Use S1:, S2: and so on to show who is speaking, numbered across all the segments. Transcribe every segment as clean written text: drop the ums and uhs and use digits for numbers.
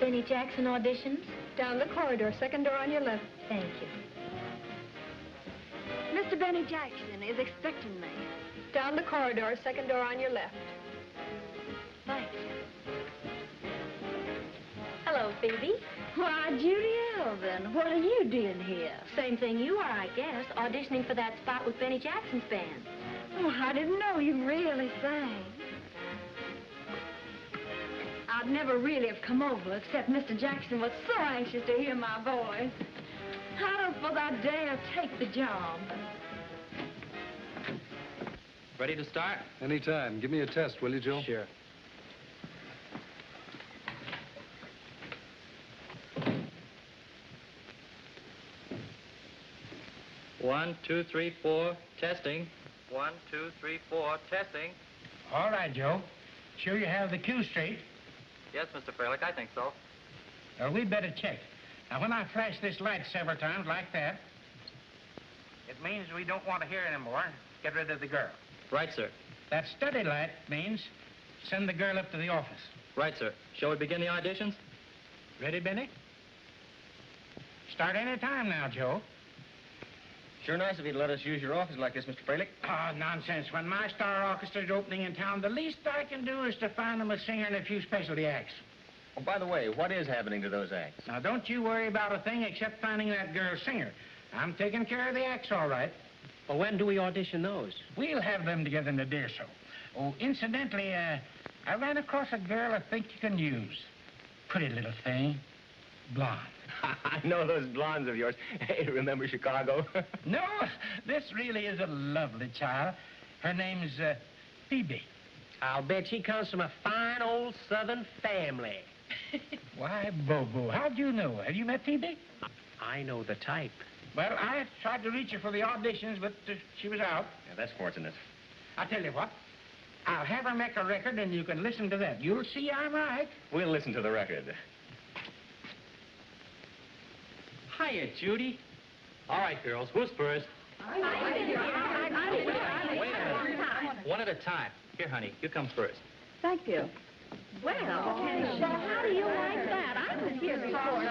S1: Benny Jackson auditions?
S2: Down the corridor, second door on your left.
S1: Thank you.
S2: Mr. Benny Jackson is expecting me. Down the corridor, second door on your left.
S1: Thank you. Hello, Phoebe.
S3: Why, Judy Elvin, what are you doing here?
S1: Same thing you are, I guess, auditioning for that spot with Benny Jackson's band.
S3: Oh, I didn't know you really sang. I'd never really have come over, except Mr. Jackson was so anxious to hear my voice. I don't suppose I'd dare take the job.
S4: Ready to start?
S5: Anytime. Give me a test, will you, Joe?
S4: Sure. One, two, three, four, testing. 1, 2, 3, 4, testing.
S6: All right, Joe. Sure you have the cue straight?
S4: Yes, Mr. Freilich, I think so.
S6: Well, we'd better check. Now, when I flash this light several times like that, it means we don't want to hear anymore. Get rid of the girl.
S4: Right, sir.
S6: That steady light means send the girl up to the office.
S4: Right, sir. Shall we begin the auditions?
S6: Ready, Benny? Start any time now, Joe.
S7: Sure nice if you'd let us use your office like this, Mr. Freilich.
S6: Oh, nonsense. When my star orchestra's opening in town, the least I can do is to find them a singer and a few specialty acts.
S7: Oh, by the way, what is happening to those acts?
S6: Now, don't you worry about a thing except finding that girl singer. I'm taking care of the acts, all right.
S8: Well, when do we audition those?
S6: We'll have them together in a day or so. Oh, incidentally, I ran across a girl I think you can use. Pretty little thing. Blonde.
S7: I know those blondes of yours. Hey, remember Chicago?
S6: No, this really is a lovely child. Her name's Phoebe.
S8: I'll bet she comes from a fine old Southern family.
S6: Why, Bobo, how'd you know? Have you met Phoebe?
S8: I know the type.
S6: Well, I tried to reach her for the auditions, but she was out.
S7: Yeah, that's fortunate.
S6: I'll tell you what. I'll have her make a record, and you can listen to that. You'll see I'm right.
S7: We'll listen to the record.
S4: Hiya, Judy. All right, girls, who's first? Wait a minute. One at a time. Here, honey, you come first.
S3: Thank you. Well, how do you like that? I was here before.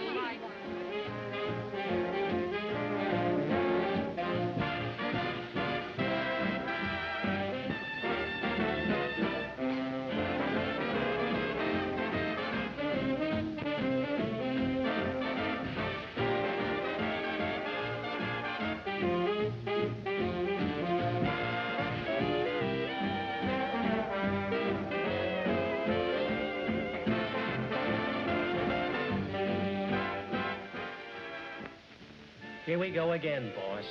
S8: Here we go again, boss.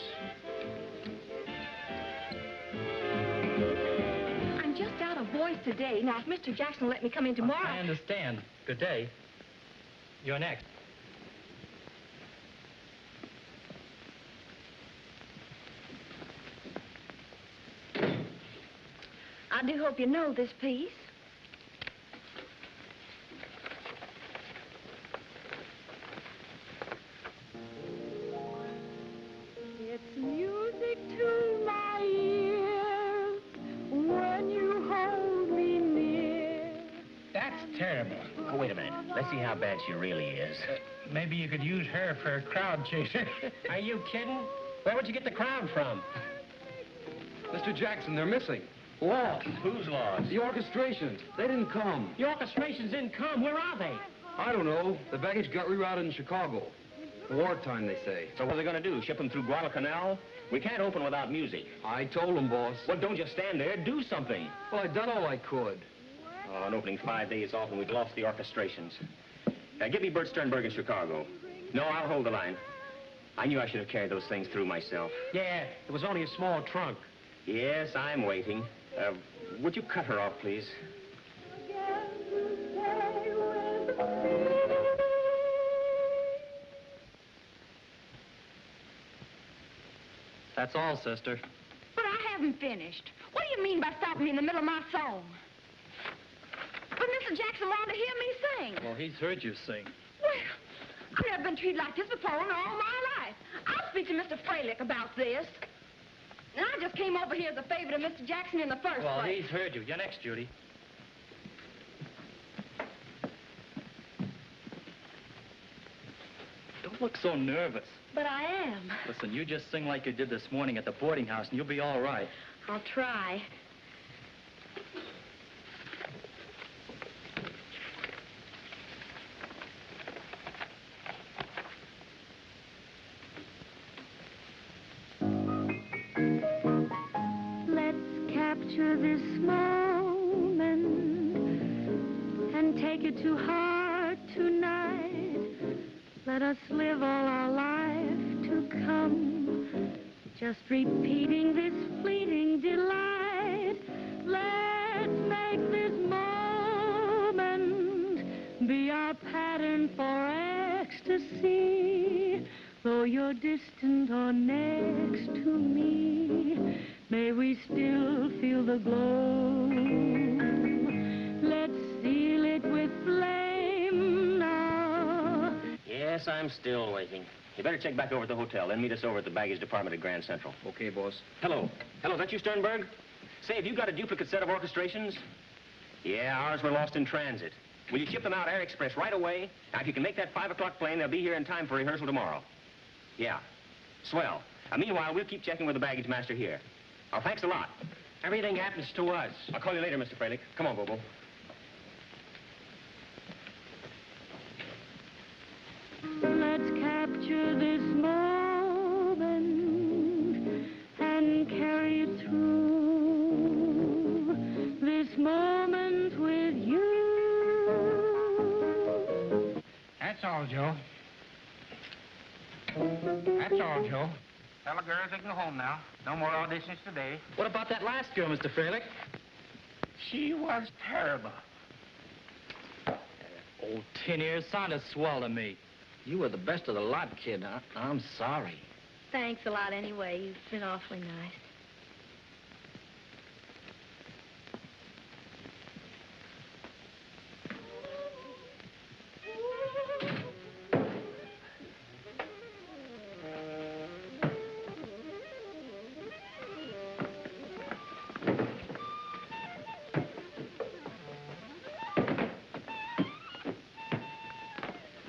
S3: I'm just out of voice today. Now, if Mr. Jackson will let me come in tomorrow...
S4: I understand. Good day. You're next.
S3: I do hope you know this piece. It's music to my ears when you hold me near.
S6: That's terrible.
S7: Oh, wait a minute. Let's see how bad she really is.
S6: Maybe you could use her for a crowd chaser.
S8: Are you kidding? Where would you get the crowd from?
S5: Mr. Jackson, they're missing.
S8: Lost.
S7: Who's lost?
S5: The orchestrations. They didn't come.
S8: The orchestrations didn't come. Where are they?
S5: I don't know. The baggage got rerouted in Chicago. Wartime, they say.
S7: So what are they going to do? Ship them through Guadalcanal? We can't open without music.
S5: I told them, boss.
S7: Well, don't just stand there. Do something.
S5: Well, I done all I could.
S7: Oh, an opening 5 days off and we've lost the orchestrations. Give me Bert Sternberg in Chicago. No, I'll hold the line. I knew I should have carried those things through myself.
S8: Yeah, it was only a small trunk.
S7: Yes, I'm waiting. Would you cut her off, please?
S4: That's all, sister.
S3: But I haven't finished. What do you mean by stopping me in the middle of my song? But Mr. Jackson wanted to hear me sing.
S4: Well, he's heard you sing.
S3: Well, I've never been treated like this before in all my life. I'll speak to Mr. Freilich about this. And I just came over here as a favor to Mr. Jackson in the first
S4: Well,
S3: place.
S4: he's heard you. You're next, Judy. look so nervous.
S1: But I am.
S4: Listen, you just sing like you did this morning at the boarding house, and you'll be all right.
S1: I'll try.
S9: Let's capture this moment and take it to heart tonight. Let us live all our life to come, just repeating this fleeting delight. Let's make this moment be our pattern for ecstasy. Though you're distant or next to me, may we still feel the glow. Let's seal it with flame now.
S7: Yes, I'm still waiting. You better check back over at the hotel, then meet us over at the baggage department at Grand Central.
S5: Okay, boss.
S7: Hello. Hello, is that you, Sternberg? Say, have you got a duplicate set of orchestrations? Yeah, ours were lost in transit. Will you ship them out Air Express right away? Now, if you can make that 5 o'clock plane, they'll be here in time for rehearsal tomorrow. Yeah. Swell. Meanwhile, we'll keep checking with the baggage master here. Oh, thanks a lot.
S6: Everything happens to us.
S7: I'll call you later, Mr. Freilich. Come on, Bobo.
S9: Let's capture this moment and carry it through. This moment with you.
S6: That's all, Joe. That's all, Joe. Tell the girls they can go home now. No more auditions today.
S4: What about that last girl, Mr. Freilich?
S6: She was terrible.
S4: Old tin ears sounded swell to me.
S8: You were the best of the lot, kid. I'm sorry.
S1: Thanks a lot anyway. You've been awfully nice.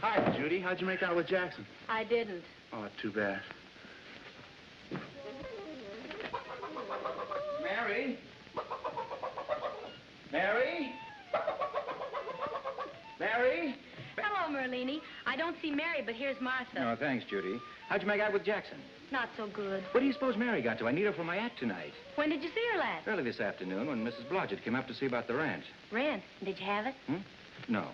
S10: Hi, Judy. How'd you make out with Jackson?
S1: I didn't.
S10: Oh, too bad.
S6: Mary? Mary? Mary?
S1: Hello, Merlini. I don't see Mary, but here's Martha.
S5: Oh, thanks, Judy. How'd you make out with Jackson?
S1: Not so good.
S5: Where do you suppose Mary got to? I need her for my act tonight.
S1: When did you see her last?
S5: Early this afternoon when Mrs. Blodgett came up to see about the ranch.
S1: Rent. Did you have it?
S5: No.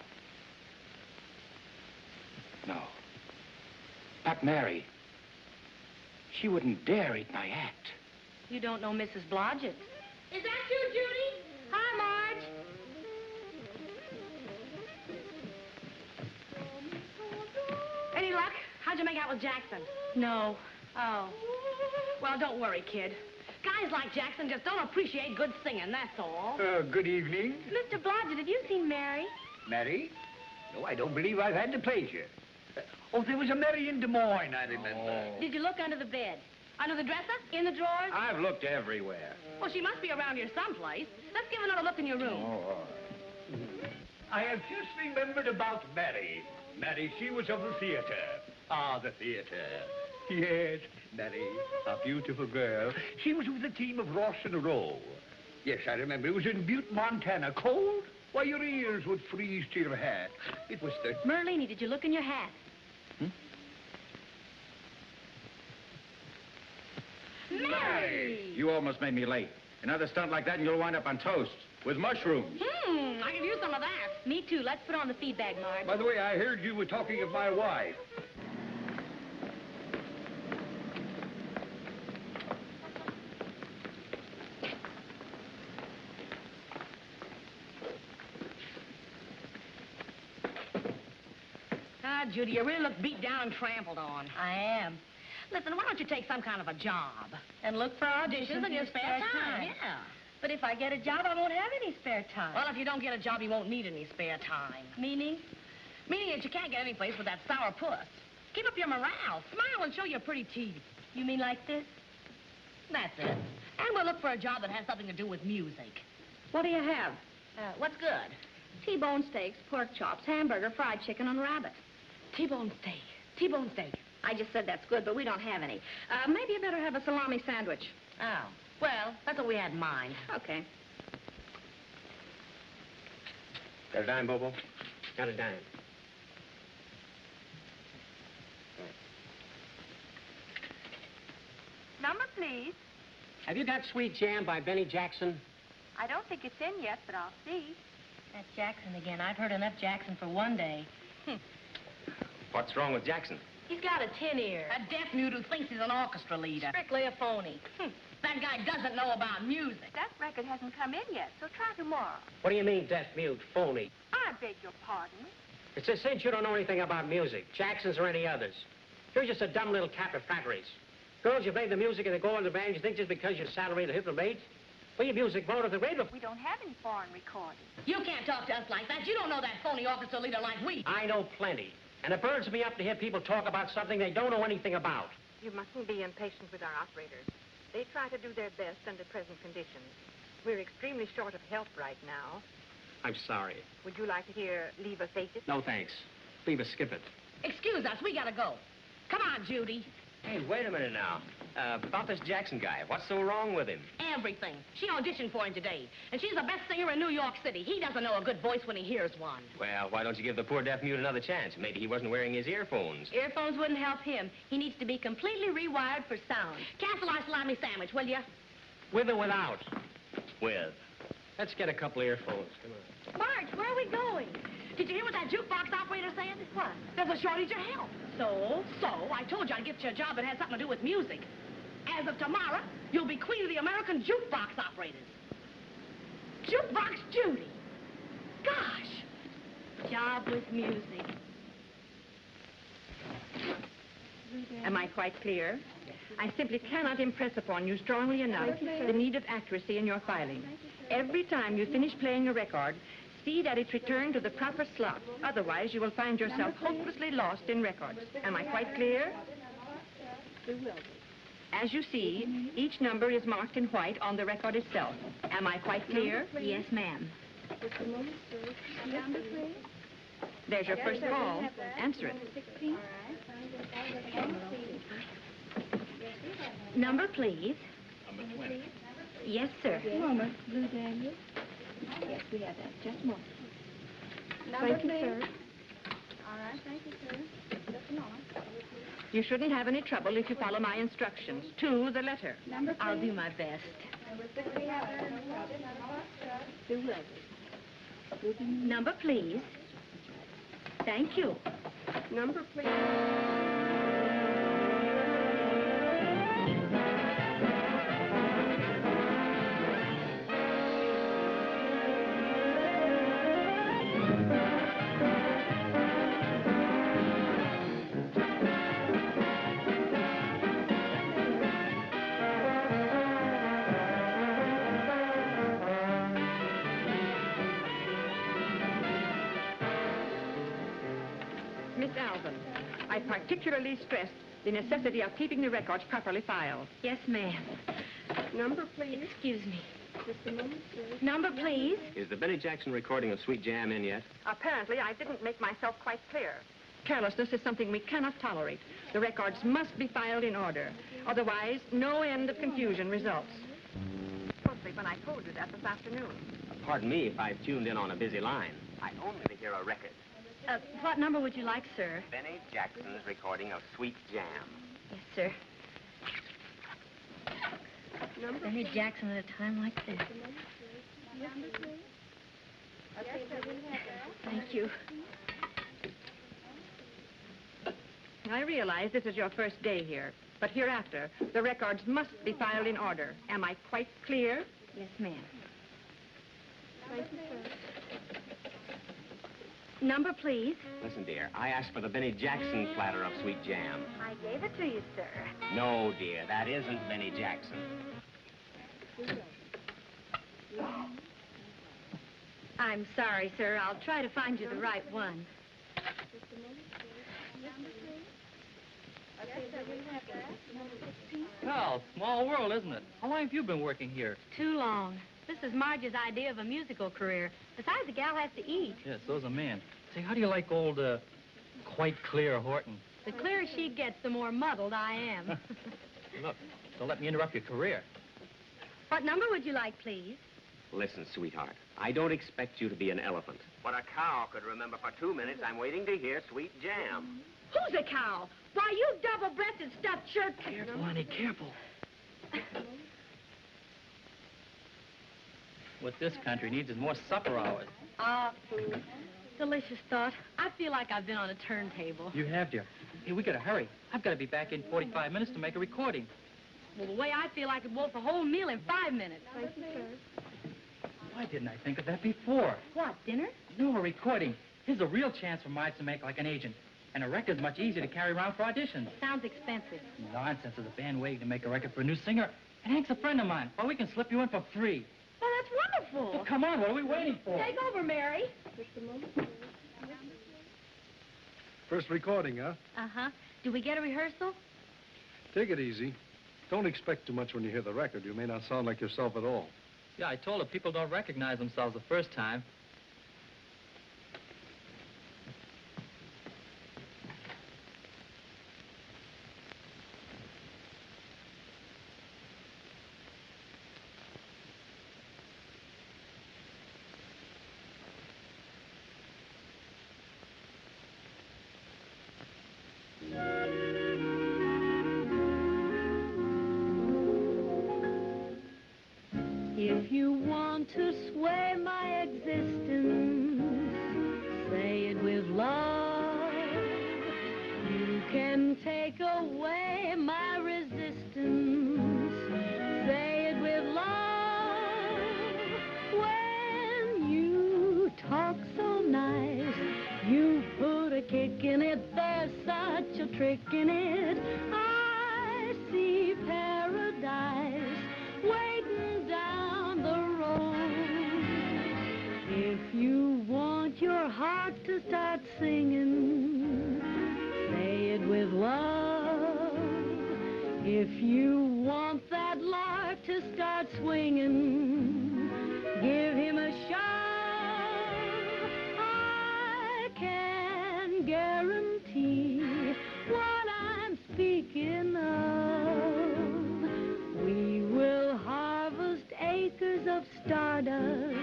S5: No. Not Mary. She wouldn't dare eat my act.
S1: You don't know Mrs. Blodgett.
S3: Is that you, Judy?
S1: Hi, Marge.
S3: Any luck? How'd you make out with Jackson?
S1: No. Oh.
S3: Well, don't worry, kid. Guys like Jackson just don't appreciate good singing, that's all.
S6: Good evening.
S1: Mr. Blodgett, have you seen Mary?
S6: Mary? No, I don't believe I've had the pleasure. Oh, there was a Mary in Des Moines, I remember.
S1: Did you look under the bed?
S3: Under the dresser? In the drawers?
S5: I've looked everywhere.
S3: Well, she must be around here someplace. Let's give another look in your room.
S6: I have just remembered about Mary. Mary, she was of the theater. Ah, the theater. Yes, Mary, a beautiful girl. She was with a team of Ross and Rowe. Yes, I remember. It was in Butte, Montana. Cold? Why, your ears would freeze to your hat. It was the...
S1: Merlini, did you look in your hat?
S3: Mary!
S5: You almost made me late. Another stunt like that and you'll wind up on toast with mushrooms.
S3: I could use some of that.
S1: Me too. Let's put on the feedback, Marge.
S6: By the way, I heard you were talking of my wife.
S3: Ah, Judy, you really look beat down and trampled on.
S1: I am.
S3: Listen, why don't you take some kind of a job?
S1: And look for auditions
S3: in your spare time. Yeah.
S1: But if I get a job, I won't have any spare time.
S3: Well, if you don't get a job, you won't need any spare time.
S1: Meaning?
S3: Meaning that you can't get any place with that sour puss. Keep up your morale. Smile and show your pretty teeth.
S1: You mean like this?
S3: That's it. And we'll look for a job that has something to do with music.
S2: What do you have?
S3: What's good?
S2: T-bone steaks, pork chops, hamburger, fried chicken, and rabbit.
S3: T-bone steak. T-bone steak. I just said that's good, but we don't have any. Maybe you better have a salami sandwich.
S11: Oh, well, that's what we had in mind.
S3: Okay.
S7: Got a dime, Bobo?
S8: Got a dime.
S2: Number, please.
S8: Have you got Sweet Jam by Benny Jackson?
S2: I don't think it's in yet, but I'll see.
S11: That's Jackson again. I've heard enough Jackson for one day.
S7: What's wrong with Jackson?
S11: He's got a tin ear.
S3: A deaf mute who thinks he's an orchestra leader.
S11: Strictly a phony.
S3: That guy doesn't know about music.
S2: That record hasn't come in yet, so try tomorrow.
S8: What do you mean, deaf mute, phony?
S2: I beg your pardon.
S8: It's a cinch you don't know anything about music, Jackson's or any others. You're just a dumb little cap of flatteries. Girls, you play the music and they go on the band, you think just because you're salaried or hip mate? Well, your music won't at the radio.
S2: We don't have any foreign recordings.
S3: You can't talk to us like that. You don't know that phony orchestra leader like we.
S8: I know plenty. And it burns me up to hear people talk about something they don't know anything about.
S12: You mustn't be impatient with our operators. They try to do their best under present conditions. We're extremely short of help right now.
S8: I'm sorry.
S12: Would you like to hear Leave Us Face It?
S8: No, thanks. Leave us skip it.
S3: Excuse us. We gotta go. Come on, Judy.
S7: Hey, wait a minute now. About this Jackson guy, what's so wrong with him?
S3: Everything. She auditioned for him today, and she's the best singer in New York City. He doesn't know a good voice when he hears one.
S7: Well, why don't you give the poor deaf mute another chance? Maybe he wasn't wearing his earphones.
S3: Earphones wouldn't help him. He needs to be completely rewired for sound. Cancel our salami sandwich, will you?
S8: With or without?
S7: With.
S8: Let's get a couple of earphones. Come on.
S3: Marge, where are we going? Did you hear what that jukebox operator said? What? There's a shortage of help. So, I told you I'd get you a job that had something to do with music. As of tomorrow, you'll be queen of the American jukebox operators. Jukebox Judy. Gosh. Job with music.
S12: Am I quite clear? I simply cannot impress upon you strongly enough the need of accuracy in your filing. Every time you finish playing a record, see that it's returned to the proper slot. Otherwise, you will find yourself hopelessly lost in records. Am I quite clear? As you see, each number is marked in white on the record itself. Am I quite clear?
S3: Yes, ma'am.
S12: There's your first call. Answer it.
S3: Number, please.
S4: Number 20.
S3: Yes, sir.
S2: Moment, Blue Daniel. Yes, we have that. Just a moment. Thank you, sir. All right, thank you, sir. Just a moment.
S12: You shouldn't have any trouble if you follow my instructions. To the letter.
S2: Number, please.
S3: I'll do my best.
S2: Number 6, we have that.
S3: Number, please. Thank you.
S2: Number, please.
S12: Miss Alvin, I particularly stress the necessity of keeping the records properly filed.
S3: Yes, ma'am.
S2: Number, please.
S3: Excuse me.
S2: Just a moment, sir.
S3: Number, please.
S7: Is the Benny Jackson recording of Sweet Jam in yet?
S12: Apparently, I didn't make myself quite clear. Carelessness is something we cannot tolerate. The records must be filed in order. Otherwise, no end of confusion results. Mostly when I told you that this afternoon.
S7: Pardon me if I've tuned in on a busy line. I only to hear a record.
S3: What number would you like, sir?
S7: Benny Jackson's recording of Sweet Jam.
S3: Yes, sir.
S2: Number,
S3: Benny Jackson at a time like this.
S2: Number, please. Yes, sir, we have that.
S3: Thank you.
S12: I realize this is your first day here, but hereafter, the records must be filed in order. Am I quite clear?
S3: Yes, ma'am.
S2: Thank you, sir.
S3: Number, please.
S7: Listen, dear, I asked for the Benny Jackson platter of Sweet Jam.
S2: I gave it to you, sir.
S7: No, dear, that isn't Benny Jackson.
S3: I'm sorry, sir. I'll try to find you the right one.
S2: Just a moment, sir. Number, please. Yes, sir, we have that. Number 16.
S4: Well, small world, isn't it? How long have you been working here?
S1: Too long. This is Marge's idea of a musical career. Besides, the gal has to eat.
S4: Yes, so's a man. Say, how do you like old, quite clear Horton?
S11: The clearer she gets, the more muddled I am.
S4: Look, don't let me interrupt your career.
S11: What number would you like, please?
S7: Listen, sweetheart, I don't expect you to be an elephant. But a cow could remember for 2 minutes I'm waiting to hear Sweet Jam.
S3: Who's a cow? Why, you double-breasted stuffed shirt...
S4: Careful, honey, careful. What this country needs is more supper hours.
S11: Food. Delicious thought. I feel like I've been on a turntable.
S4: You have, dear. Hey, we gotta hurry. I've got to be back in 45 minutes to make a recording.
S11: Well, the way I feel, I could wolf a whole meal in 5 minutes.
S2: Thank you, sir.
S4: Why didn't I think of that before?
S11: What, dinner?
S4: No, a recording. Here's a real chance for Mides to make like an agent. And a record's much easier to carry around for auditions.
S11: Sounds expensive.
S4: Nonsense. There's a band waiting to make a record for a new singer. And Hank's a friend of mine. Well, we can slip you in for free.
S3: Well, that's wonderful.
S4: Well, come on. What are we waiting for?
S3: Take over, Mary.
S2: Just a moment.
S13: First recording, huh?
S11: Uh-huh. Do we get a rehearsal?
S13: Take it easy. Don't expect too much when you hear the record. You may not sound like yourself at all.
S4: Yeah, I told her people don't recognize themselves the first time.
S9: If you want to sway my existence, say it with love. You can take away my resistance, say it with love. When you talk so nice, you put a kick in it, there's such a trick in it. I see paradise waiting down the road. If you want your heart to start singing, say it with love. If you want that lark to start swinging, give him a shove. I can guarantee what I'm speaking of. We will harvest acres of stardust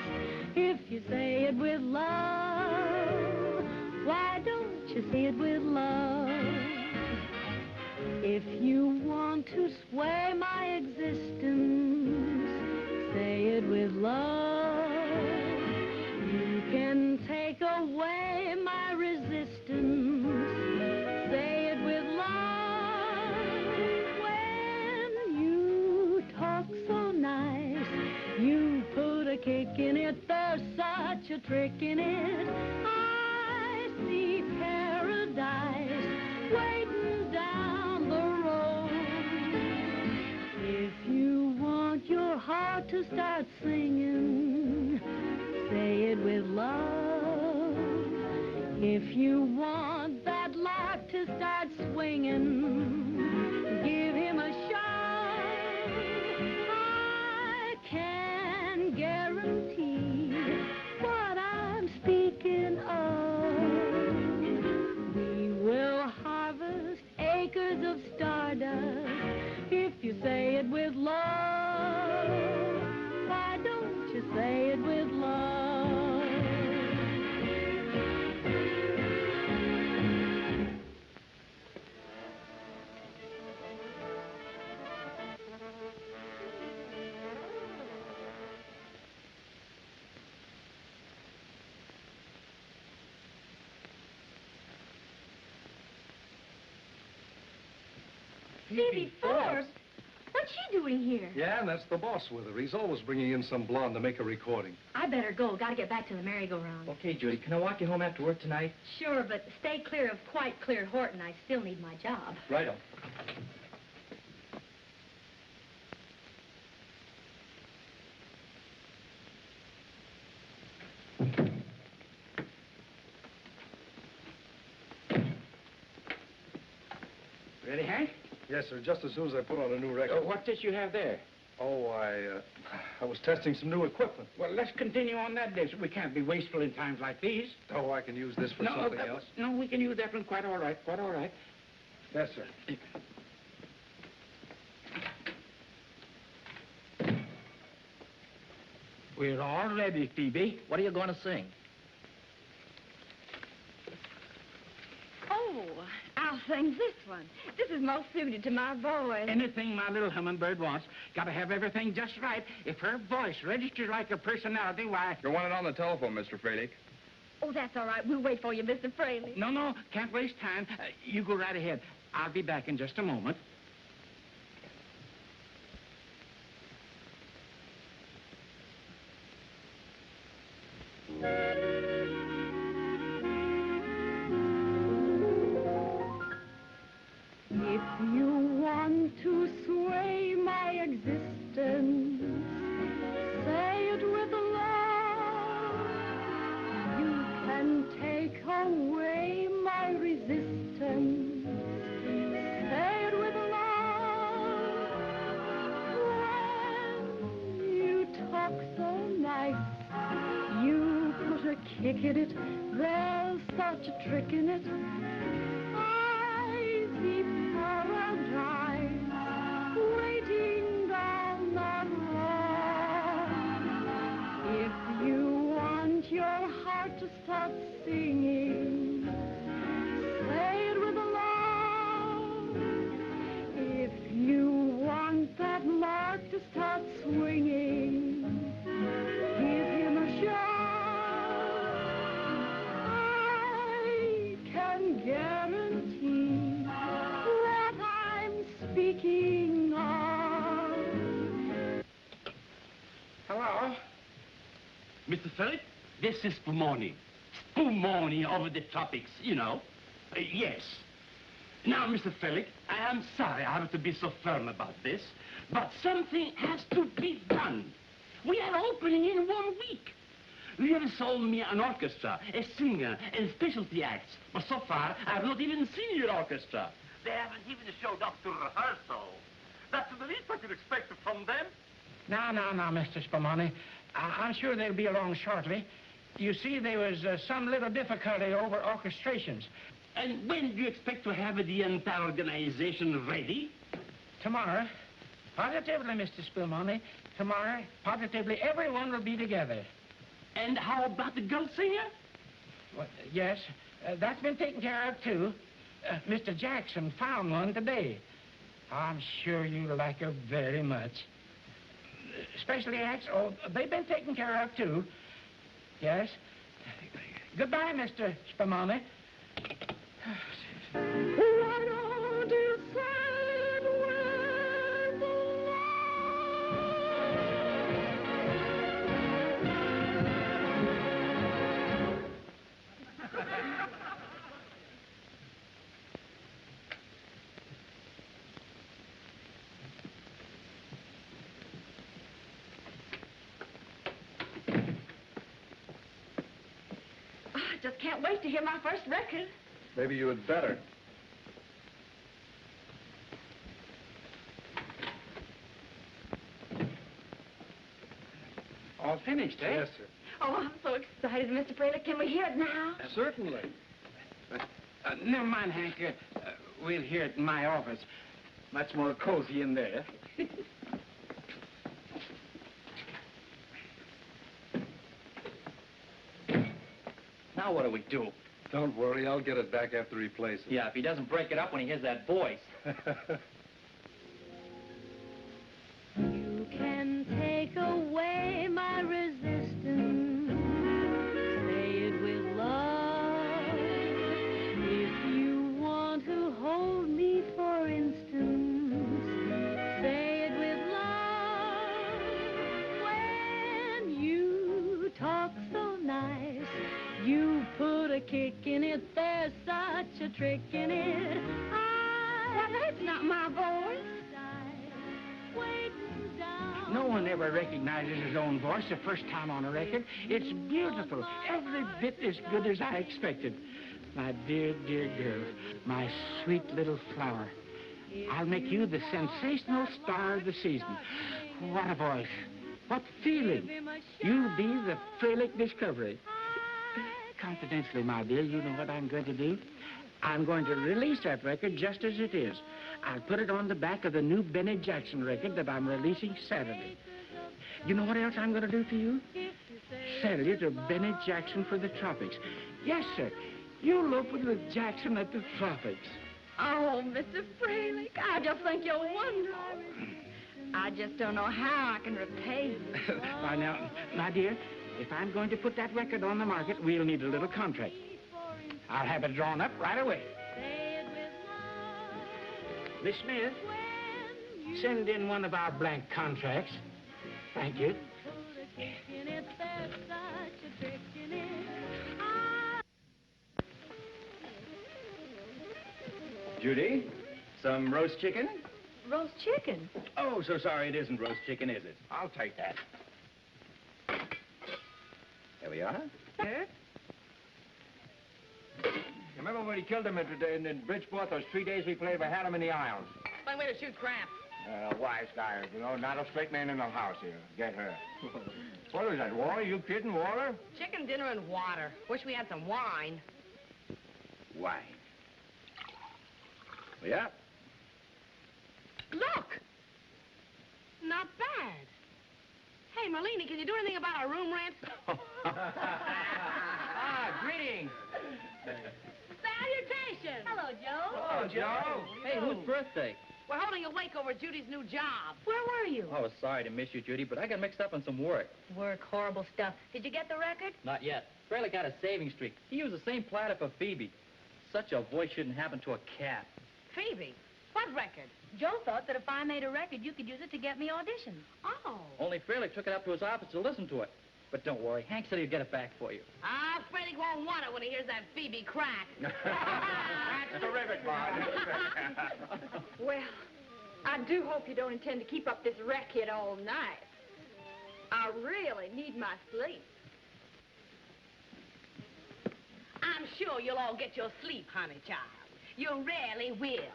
S9: if you say it with love. Why don't you say it with love? If you want to sway my existence, say it with love. You can take away my resistance, say it with love. When you talk so nice, you put a kick in it, there's such a trick in it. I see paradise waiting down the road. If you want your heart to start singing, say it with love. If you want that lark to start swinging, give him a shove. I can guarantee what I'm speaking of. We will harvest acres of stardust if you say it with love. Why don't you say it with love?
S3: Phoebe Forbes? What's she doing here?
S13: Yeah, and that's the boss with her. He's always bringing in some blonde to make a recording.
S11: I better go. Gotta get back to the merry-go-round.
S4: Okay, Judy, can I walk you home after work tonight?
S11: Sure, but stay clear of quite clear Horton. I still need my job.
S4: Righto.
S5: Ready, Hank?
S13: Yes, sir, just as soon as I put on a new record.
S5: What did you have there?
S13: Oh, I was testing some new equipment.
S5: Well, let's continue on that day. We can't be wasteful in times like these.
S13: Oh, I can use this for something else.
S5: No, we can use that one quite all right, quite all right.
S13: Yes, sir.
S5: We're all ready, Phoebe. What are you going to sing?
S11: Oh, I'll sing this one. This is most suited to my voice.
S5: Anything my little hummingbird wants. Got to have everything just right. If her voice registers like her personality, why...
S10: You're wanted on the telephone, Mr. Fralick.
S11: Oh, that's all right. We'll wait for you, Mr. Fraley.
S5: No, can't waste time. You go right ahead. I'll be back in just a moment.
S9: If you want to sway my existence, say it with love. You can take away my resistance, say it with love. When you talk so nice, you put a kick in it, there's such a trick in it. Paradise waiting down that road. If you want your heart to start singing, say it with love. If you want that lark to start swinging, give him a shot. I can guarantee what I'm speaking of.
S14: Hello? Mr. Philip, this is Spumoni. Spumoni over the tropics, you know. Yes. Now, Mr. Philip, I am sorry I have to be so firm about this, but something has to be done. We are opening in 1 week. You have sold me an orchestra, a singer, and specialty acts. But so far, I have not even seen your orchestra. They haven't even showed up to rehearsal. That's the least I could expect from them.
S5: No, Mr. Spumoni. I'm sure they'll be along shortly. You see, there was some little difficulty over orchestrations.
S14: And when do you expect to have the entire organization ready?
S5: Tomorrow. Positively, Mr. Spumoni. Tomorrow, positively, everyone will be together.
S14: And how about the girl singer?
S5: Well, yes, that's been taken care of, too. Mr. Jackson found one today. I'm sure you'll like her very much. Specialty acts, oh, they've been taken care of, too. Yes. Goodbye, Mr. Spumoni.
S9: Why don't you say it with love?
S11: Oh, I just can't wait to hear my first record.
S13: Maybe you had better.
S5: All finished, eh?
S13: Yes, sir.
S11: Oh, I'm so excited, Mr. Fraley. Can we hear it now?
S13: Certainly.
S5: Never mind, Hank. We'll hear it in my office. Much more cozy in there.
S4: Now what do we do?
S13: Don't worry, I'll get it back after he plays it.
S4: Yeah, if he doesn't break it up when he hears that voice.
S9: You can take away my resistance, say it with love. If you want to hold me, for instance, say it with love. When you talk so nice, you put a kick in it, there's such a trick in it.
S11: Well, that's not my voice.
S5: No one ever recognizes his own voice the first time on a record. It's beautiful. Every bit as good as I expected. My dear, dear girl, my sweet little flower. I'll make you the sensational star of the season. What a voice. What feeling. You'll be the Fralick discovery. Confidentially, my dear, you know what I'm going to do? I'm going to release that record just as it is. I'll put it on the back of the new Benny Jackson record that I'm releasing Saturday. You know what else I'm going to do for you? Sell you to Benny Jackson for the tropics. Yes, sir. You'll open with Jackson at the tropics.
S2: Oh, Mr. Fralick, I just think you're wonderful. I just don't know how I can repay you.
S5: Why, now, my dear, if I'm going to put that record on the market, we'll need a little contract. I'll have it drawn up right away. Miss Smith, send in one of our blank contracts. Thank you.
S7: Judy, some roast chicken?
S11: Roast chicken?
S7: Oh, so sorry, it isn't roast chicken, is it? I'll take that. There we are.
S11: Sir?
S7: Remember when he killed him in Bridgeport, those 3 days we played, we had him in the aisles.
S3: Fine way to shoot crap.
S7: Wise guy, you know, not a straight man in the house here. Get her. What is that, water? You kidding, water?
S3: Chicken dinner and water. Wish we had some wine.
S7: Wine. Yeah.
S3: Look! Not bad. Hey, Merlini, can you do anything about our room rent?
S7: Greetings.
S3: Salutations!
S11: Hello, Joe.
S7: Oh, Joe.
S4: Hey, whose birthday?
S3: We're holding a wake over Judy's new job.
S11: Where were you?
S4: Oh, sorry to miss you, Judy, but I got mixed up on some work.
S11: Work, horrible stuff. Did you get the record?
S4: Not yet. Fraley got a saving streak. He used the same platter for Phoebe. Such a voice shouldn't happen to a cat.
S3: Phoebe? What record?
S11: Joe thought that if I made a record, you could use it to get me auditions.
S3: Oh.
S4: Only Fraley took it up to his office to listen to it. But don't worry, Hank said he'd get it back for you.
S3: Ah, Freddie won't want it when he hears that Phoebe crack.
S7: That's terrific, Marge.
S2: Well, I do hope you don't intend to keep up this racket all night. I really need my sleep.
S3: I'm sure you'll all get your sleep, honey child. You really will.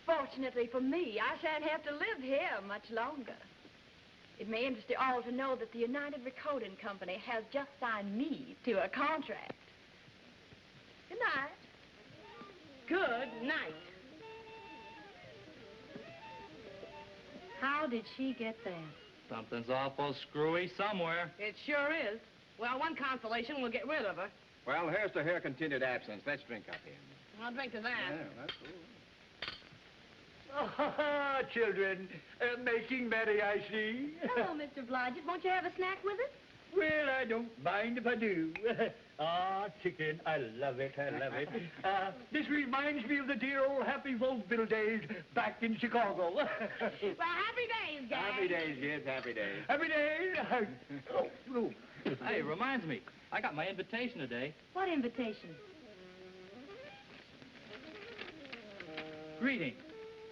S2: Fortunately for me, I shan't have to live here much longer. It may interest you all to know that the United Recording Company has just signed me to a contract. Good night.
S3: Good night.
S11: How did she get that?
S4: Something's awful screwy somewhere.
S3: It sure is. Well, one consolation, we'll get rid of her.
S7: Well, here's to her continued absence. Let's drink up here.
S3: I'll drink to that.
S7: Yeah, that's cool.
S6: Ah, children, making merry, I see.
S11: Hello, Mr. Blodgett. Won't you have a snack with us?
S6: Well, I don't mind if I do. Chicken, I love it, I love it. This reminds me of the dear old happy vaudeville days back in Chicago.
S3: Well, happy days, guys.
S7: Happy days, kids, happy days.
S6: Happy days.
S4: Hey, it reminds me, I got my invitation today.
S11: What invitation?
S4: Greetings.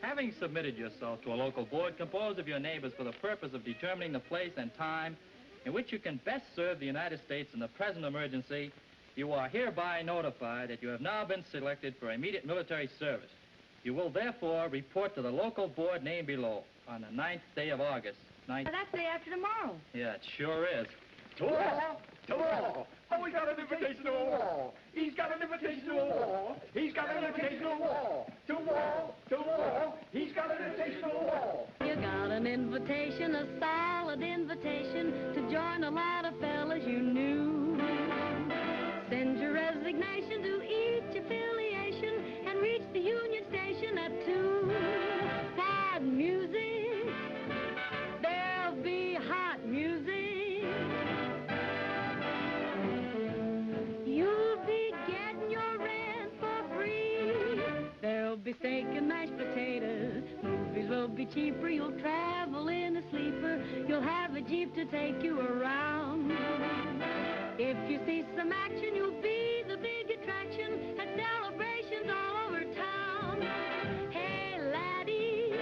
S4: Having submitted yourself to a local board composed of your neighbors for the purpose of determining the place and time in which you can best serve the United States in the present emergency, you are hereby notified that you have now been selected for immediate military service. You will therefore report to the local board named below on the 9th day of August.
S11: That's the day after tomorrow.
S4: Yeah, it sure is.
S6: To war! To war! Oh, we got an invitation to a war! He's got an invitation to a war! He's got an invitation to a war! To war! To war! He's got an invitation to a war!
S9: You got an invitation, a solid invitation to join a lot of fellas you knew. Send your resignation to each affiliation and reach the Union Station at 2. Hot music, there'll be hot music. You'll be getting your rent for free. There'll be steak and mashed potatoes. Movies will be cheaper. You'll travel in a sleeper. You'll have a Jeep to take you around. If you see some action, you'll be the big attraction at celebrations all over town. Hey, laddie,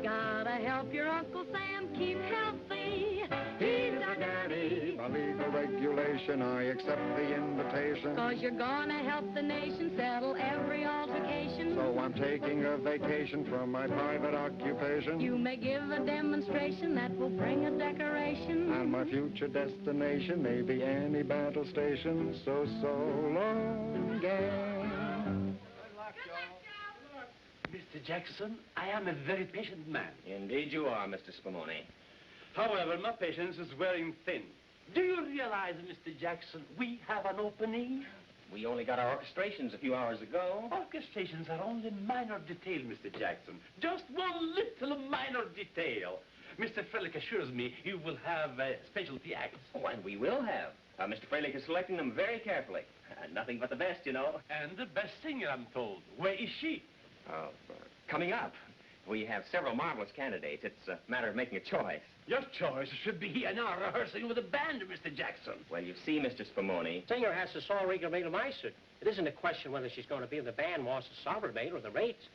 S9: gotta help your Uncle Sam keep healthy. He's our daddy.
S13: By legal regulation,
S15: station, I accept the invitation.
S9: 'Cause you're gonna help the nation settle every altercation.
S15: So I'm taking a vacation from my private occupation.
S9: You may give a demonstration that will bring a decoration.
S15: And my future destination may be any battle station. So long, gang.
S14: Mr. Jackson, I am a very patient man.
S7: Indeed you are, Mr. Spumoni.
S14: However, my patience is wearing thin. Do you realize, Mr. Jackson, we have an opening?
S7: We only got our orchestrations a few hours ago.
S14: Orchestrations are only minor detail, Mr. Jackson. Just one little minor detail. Mr. Frelick assures me you will have specialty acts.
S7: Oh, and we will have. Mr. Frelick is selecting them very carefully. Nothing but the best, you know.
S14: And the best singer, I'm told. Where is she?
S7: Coming up. We have several marvelous candidates. It's a matter of making a choice.
S14: Your choice should be an hour rehearsing with a band, Mr. Jackson.
S7: Well, you see, Mr. Spumoni.
S8: Singer has to saw Regelmeister. It isn't a question whether she's going to be in the band, was the Saubermaid, or the rates.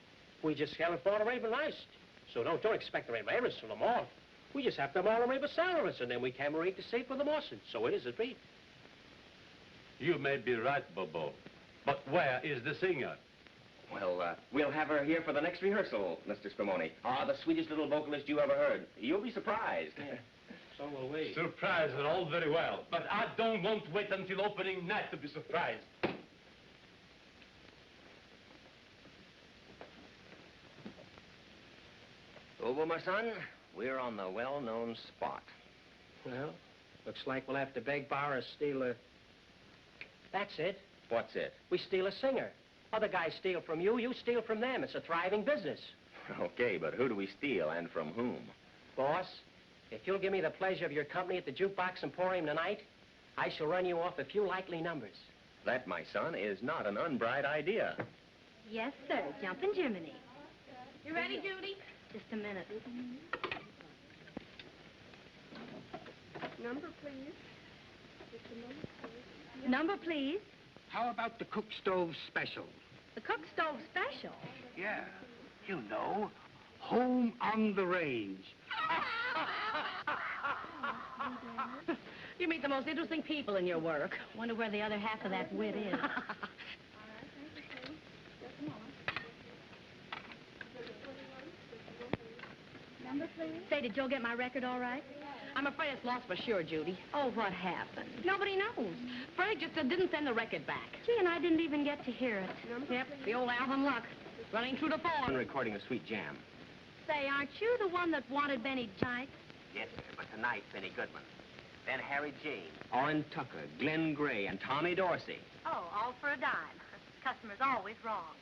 S8: We just haven't thought of Regelmeister. So don't expect the Regelmeister from them all. We just have to have all the Rebel salaries, and then we can rate the state for the Mawson. So it is agreed.
S14: You may be right, Bobo. But where is the singer?
S7: Well, we'll have her here for the next rehearsal, Mr. Spumoni. The sweetest little vocalist you ever heard. You'll be surprised.
S8: So will we.
S14: Surprised and all very well. But I don't want to wait until opening night to be surprised.
S7: Bobo, my son, we're on the well-known spot.
S8: Well, looks like we'll have to beg, borrow, or steal a... That's it.
S7: What's it?
S8: We steal a singer. Other guys steal from you, you steal from them. It's a thriving business.
S7: Okay, but who do we steal and from whom?
S8: Boss, if you'll give me the pleasure of your company at the Jukebox Emporium tonight, I shall run you off a few likely numbers.
S7: That, my son, is not an unbright idea.
S1: Yes, sir. Jumpin' Jiminy.
S3: You ready, Judy?
S1: Just a minute.
S2: Number, please.
S1: Number, please.
S5: How about the cook stove special?
S1: The cook stove special?
S5: Yeah, you know, home on the range.
S3: You meet the most interesting people in your work.
S1: Wonder where the other half of that wit is.
S2: Number, please.
S1: Say, did Joe get my record all right?
S3: I'm afraid it's lost for sure, Judy.
S1: Oh, what happened?
S3: Nobody knows. Frank just didn't send the record back.
S1: Gee, and I didn't even get to hear it.
S3: Yep, the old Alvin Luck. Running through the phone.
S7: Recording a sweet jam.
S1: Say, aren't you the one that wanted Benny tonight?
S7: Yes, sir, but tonight, Benny Goodman. Then Harry James, Orrin Tucker, Glenn Gray, and Tommy Dorsey.
S1: Oh, all for a dime. Customer's always wrong.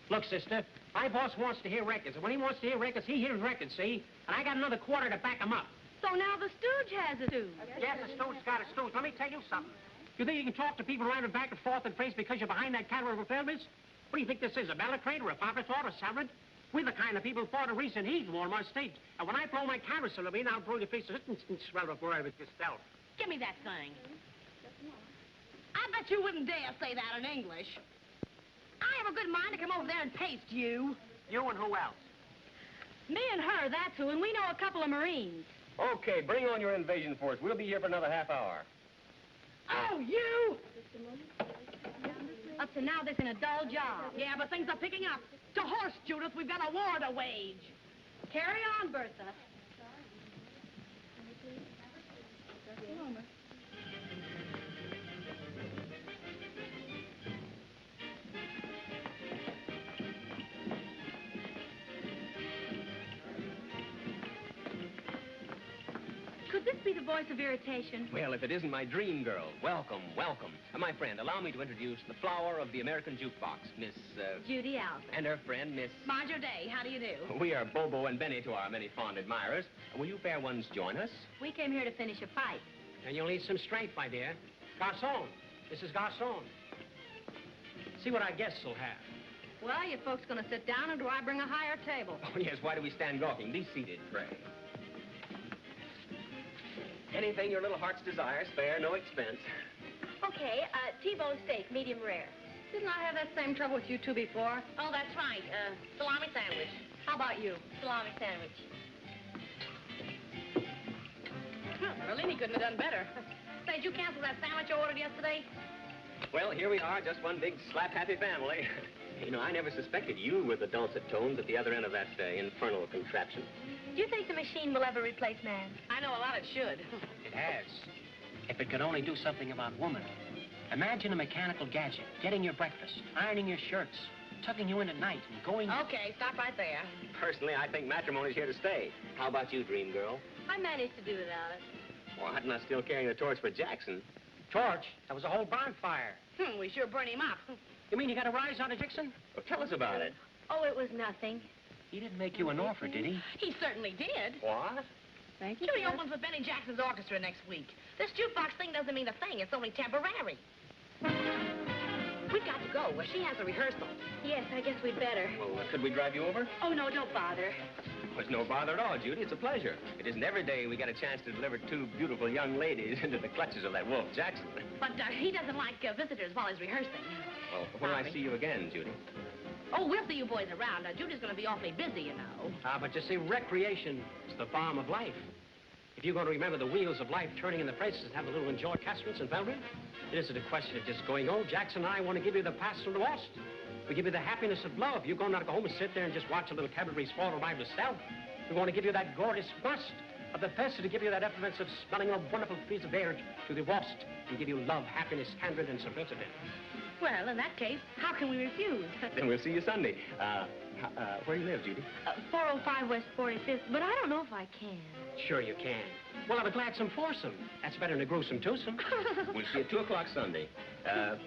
S8: Look, sister, my boss wants to hear records, and when he wants to hear records, he hears records, see? And I got another quarter to back him up.
S1: So now the stooge has a stooge.
S8: Yes, the stooge got a stooge. Let me tell you something. You think you can talk to people around and back and forth and face because you're behind that counter of a pelvis? What do you think this is, a balacrate or a papathought or salad? We're the kind of people who fought a recent heat in Walmart State. And when I blow my camera cylinder, I'll blow your face to and swell before I was yourself.
S3: Give me that thing. I bet you wouldn't dare say that in English. I have a good mind to come over there and paste you.
S8: You and who else?
S1: Me and her, that's who, and we know a couple of Marines.
S7: Okay, bring on your invasion force. We'll be here for another half hour.
S3: Oh, you!
S1: Up to now, this is a dull job.
S3: Yeah, but things are picking up. To horse, Judith, we've got a war to wage.
S1: Carry on, Bertha. Could this be the voice of irritation?
S7: Well, if it isn't my dream girl, welcome, welcome. My friend, allow me to introduce the flower of the American jukebox, Miss,
S1: Judy Alpha.
S7: and her friend, Miss...
S3: Marjorie Day, how do you do?
S7: We are Bobo and Benny to our many fond admirers. Will you fair ones join us?
S1: We came here to finish a fight.
S8: And you'll need some strength, my dear. Garçon. This is Garçon. See what our guests will have.
S1: Well, you folks gonna sit down, or do I bring a higher table?
S7: Oh, yes, why do we stand gawking? Be seated, pray. Anything your little heart's desire, spare no expense.
S1: Okay, T-bone steak, medium rare.
S3: Didn't I have that same trouble with you two before? Oh, that's right. Salami sandwich.
S1: How about you? Salami sandwich.
S3: Merlini couldn't have done better. say, did you cancel that sandwich you ordered yesterday?
S7: Well, here we are, just one big slap-happy family. You know, I never suspected you were the dulcet tones at the other end of that infernal contraption.
S1: Do you think the machine will ever replace man?
S3: I know a lot it should.
S8: It has. If it could only do something about woman. Imagine a mechanical gadget, getting your breakfast, ironing your shirts, tucking you in at night, and going...
S3: Okay, stop right there.
S7: Personally, I think matrimony's here to stay. How about you, dream girl?
S1: I managed to do without it.
S7: What, not still carrying the torch for Jackson?
S8: Torch? That was a whole bonfire.
S3: We sure burned him up.
S8: You mean you got a rise on it, Jackson?
S7: Well, tell us about it.
S1: Oh, it was nothing.
S8: He didn't make you an offer, did he?
S3: He certainly did.
S7: What?
S1: Thank you.
S3: Judy opens with Benny Jackson's orchestra next week. This jukebox thing doesn't mean a thing. It's only temporary. We've got to go. Well, she has a rehearsal.
S1: Yes, I guess we'd better.
S7: Well, could we drive you over?
S1: Oh, no, don't bother.
S7: Well, it's no bother at all, Judy. It's a pleasure. It isn't every day we get a chance to deliver two beautiful young ladies into the clutches of that wolf, Jackson.
S3: But he doesn't like visitors while he's rehearsing.
S7: Well, when do I see you again, Judy?
S3: Oh, we'll see you boys around. Judy's going to be awfully busy, you know.
S8: But you see, recreation is the balm of life. If you're going to remember the wheels of life turning in the presses and have a little enjoy Castrats and Belgrade, it isn't a question of just going, oh, Jackson and I want to give you the pastoral lost. We give you the happiness of love. You're going to go home and sit there and just watch a little cabaret swallow by yourself. We want to give you that gorgeous must of the best, to give you that effluence of smelling a wonderful piece of air to the wast, and give you love, happiness, candor, and simplicity.
S3: Well, in that case, how can we refuse?
S7: Then we'll see you Sunday. Where do you live, Judy?
S1: 405 West 45th, but I don't know if I can.
S8: Sure you can. We'll have a gladsome foursome. That's better than a gruesome twosome.
S7: We'll see you at 2 o'clock Sunday.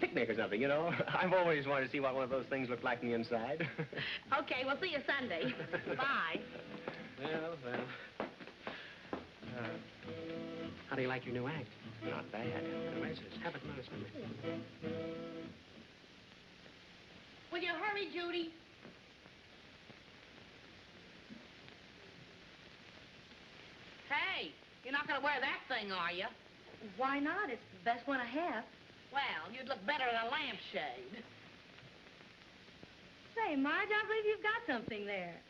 S7: Picnic or something, you know. I've always wanted to see what one of those things looked like on the inside.
S3: Okay, we'll see you Sunday. Bye.
S8: Well. How do you like your new act?
S7: Not bad.
S8: Have it nice,
S3: Will you hurry, Judy? Hey, you're not going to wear that thing, are you?
S1: Why not? It's the best one I have.
S3: Well, you'd look better in a lampshade.
S1: Say, Marge, I believe you've got something there.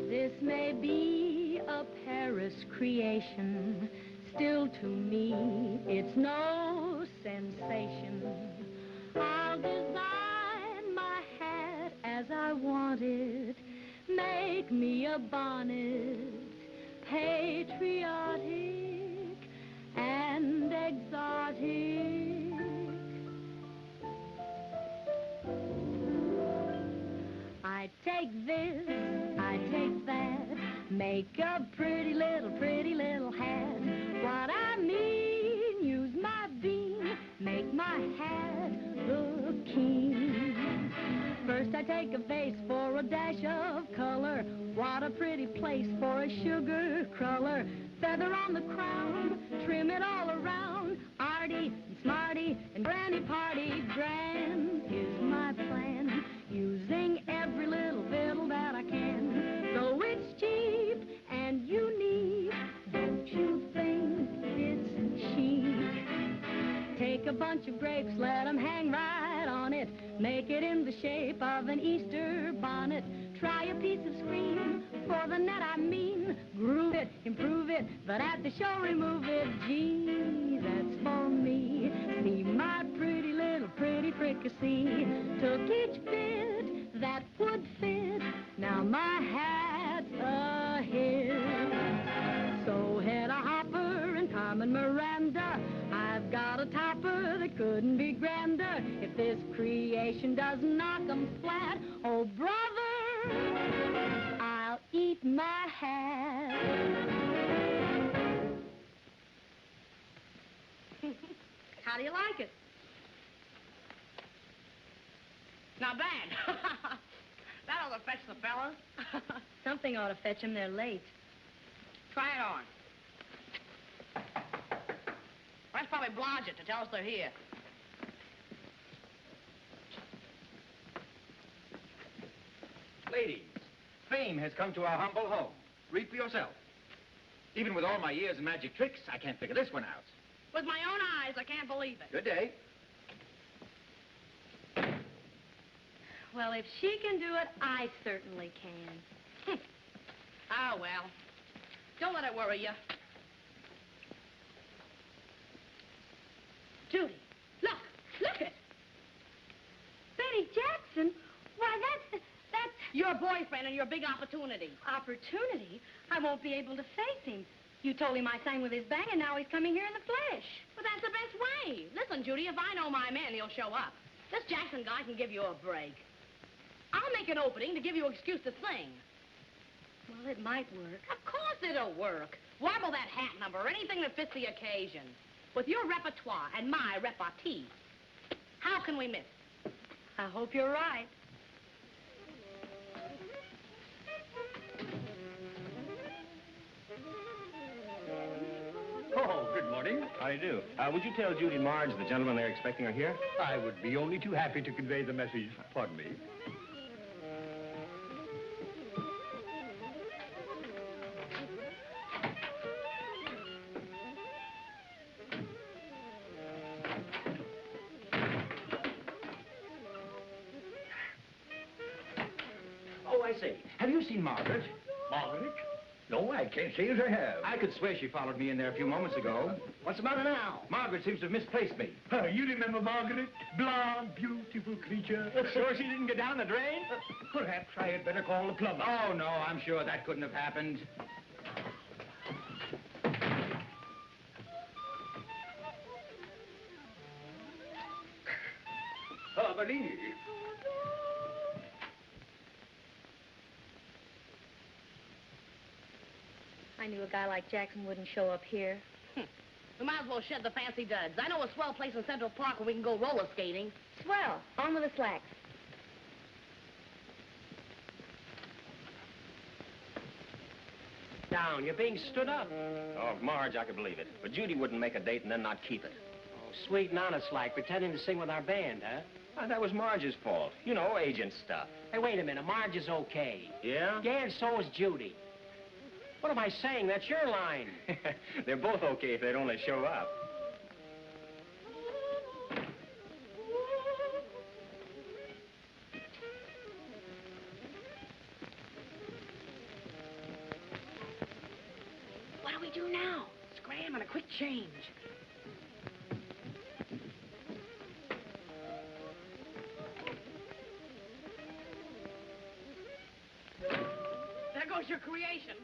S1: This may be a Paris creation. Still to me, it's no sensation. I'll design my hat as I want it. Make me a bonnet, patriotic and exotic. I take this, I take that, make a pretty little hat. What I mean, use my bean, make my hat look keen. First I take a vase for a dash of color. What a pretty place for a sugar cruller. Feather on the crown, trim it all around. Arty and smarty and granny party. Grand is my plan, using every little fiddle that I can. Though it's cheap and unique, don't you think it's chic? Take a bunch of grapes, let them hang right on it. Make it in the shape of an Easter bonnet. Try a piece of screen for the net, I mean. Groove it, improve it, but at the show remove it. Gee, that's for me. See my pretty little fricassee. Took each bit that would fit. Now my hat's a hit. So head a hopper and Carmen Miranda. I've got a topper that couldn't be grander. If this creation doesn't knock 'em flat, oh brother, I'll eat my hat.
S3: How do you like it? Not bad. That ought to fetch the fellas.
S1: Something ought to fetch them. They're late.
S3: Try it on. Let's probably blanch it to tell us they're here.
S16: Ladies, fame has come to our humble home. Read for yourself. Even with all my years in magic tricks, I can't figure this one out.
S3: With my own eyes, I can't believe it.
S16: Good day.
S1: Well, if she can do it, I certainly can.
S3: Oh, well. Don't let it worry you. Judy, look it.
S11: Benny Jackson? Why, that's
S3: Your boyfriend and your big opportunity.
S11: opportunity. I won't be able to face him. You told him I sang with his band, and now he's coming here in the flesh.
S3: But that's the best way. Listen, Judy, if I know my man, he'll show up. This Jackson guy can give you a break. I'll make an opening to give you an excuse to sing.
S11: Well, it might work.
S3: Of course it'll work. Warble that hat number, anything that fits the occasion. With your repertoire and my repartee, how can we miss?
S11: I hope you're right.
S6: Oh, good morning.
S7: How do you do? Would you tell Judy and Marge the gentleman they're expecting are here?
S6: I would be only too happy to convey the message. Pardon me.
S16: Oh, I say, have you seen Margaret?
S6: Margaret? No, I can't say as I have.
S16: I could swear she followed me in there a few moments ago. What's the matter now? Margaret seems to have misplaced me.
S6: You remember Margaret? Blonde, beautiful creature.
S16: Sure she didn't get down the drain?
S6: Perhaps I had better call the plumber.
S16: Oh, no, I'm sure that couldn't have happened.
S6: Benny.
S11: I knew a guy like Jackson wouldn't show up here.
S3: We might as well shed the fancy duds. I know a swell place in Central Park where we can go roller skating.
S11: Swell. On with the slacks.
S8: Down. You're being stood up.
S7: Oh, Marge, I could believe it. But Judy wouldn't make a date and then not keep it.
S8: Oh, sweet and honest like, pretending to sing with our band, huh?
S7: That was Marge's fault. You know, agent stuff.
S8: Hey, wait a minute. Marge is okay.
S7: Yeah?
S8: Yeah, and so is Judy. What am I saying? That's your line.
S7: They're both okay if they'd only show up.
S3: What do we do now? Scram and a quick change. There goes your creation.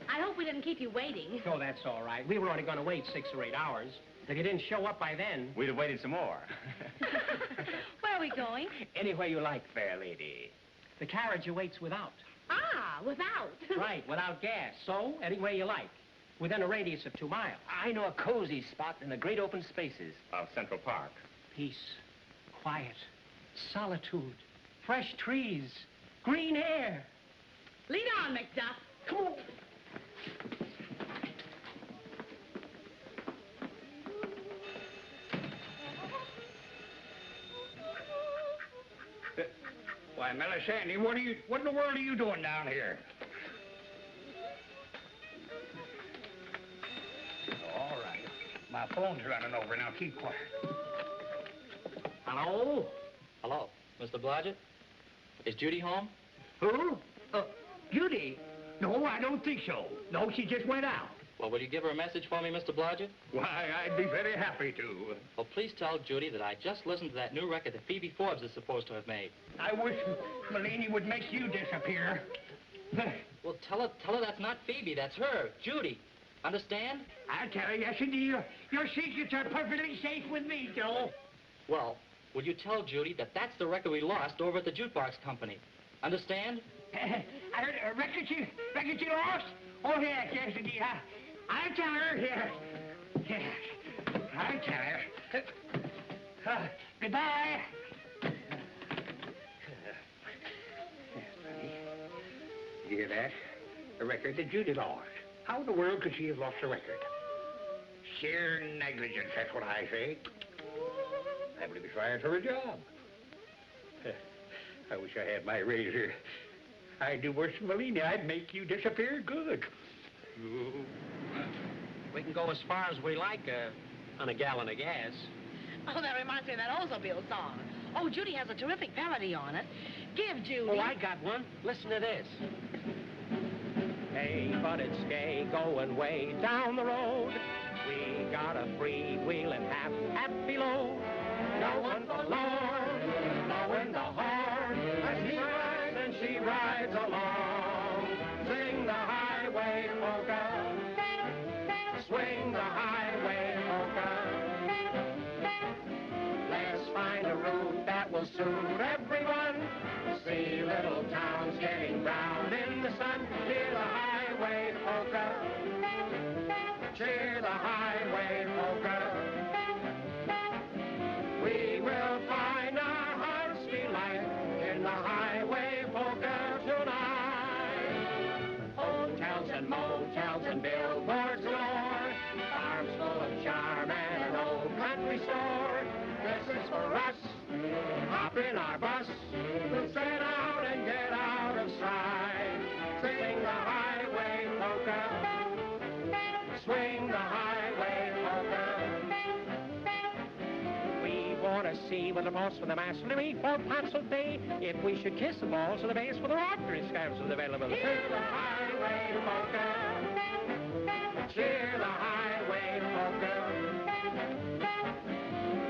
S3: I hope we didn't keep you waiting.
S8: Oh, that's all right. We were only going to wait 6 or 8 hours. If you didn't show up by then...
S7: We'd have waited some more.
S11: Where are we going?
S7: Anywhere you like, fair lady.
S8: The carriage awaits without.
S3: Ah, without.
S8: Right, without gas. So, anywhere you like. Within a radius of 2 miles.
S7: I know a cozy spot in the great open spaces of Central Park.
S8: Peace, quiet, solitude, fresh trees, green air.
S3: Lead on, McDuff.
S8: Come on.
S6: Why, Melisande, what in the world are you doing down here? All right. My phone's running over. Now, keep quiet.
S8: Hello?
S4: Hello, Mr. Blodgett? Is Judy home?
S6: Who? Judy? No, I don't think so. No, she just went out.
S4: Well, will you give her a message for me, Mr. Blodgett?
S6: Why, I'd be very happy to.
S4: Well, please tell Judy that I just listened to that new record that Phoebe Forbes is supposed to have made.
S6: I wish Melanie would make you disappear.
S4: Well, tell her that's not Phoebe, that's her, Judy. Understand?
S6: I'll tell her, yes, indeed. Your secrets are perfectly safe with me, Joe.
S4: Well, will you tell Judy that that's the record we lost over at the jukebox company? Understand?
S6: I heard a record you lost? Oh, yes, indeed. I'll tell her, yes. Yes, I'll tell her. Goodbye. You hear that? A record that Judy lost. How in the world could she have lost a record? Sheer negligence, that's what I say. liable to be fired for a job. I wish I had my razor. I'd do worse than Melina. I'd make you disappear good.
S8: We can go as far as we like on a gallon of gas.
S3: Oh, that reminds me of that Oldsmobile song. Oh, Judy has a terrific parody on it. Give Judy.
S8: Oh, I got one. Listen to this.
S17: Hey, but it's gay going way down the road. We got a freewheeling happy load. Knowing the Lord, knowing the horn. As he rides and she rides along. Sing the highway polka. Swing the highway polka. Let's find a route that will suit everyone. See little towns getting brown in the sun. Hear the highway polka. Cheer the highway polka. We will find our heart's delight in the highway polka tonight. Hotels and motels and billboards galore. Farms full of charm and an old country store. This is for us. Hop in our bus. We'll set out and get out of sight. Sing the highway polka. Swing the highway polka. We want to see what the boss with the master to me for pencil day. If we should kiss the balls of the bass with the rotary scabs available. Cheer the highway polka. Cheer the highway polka.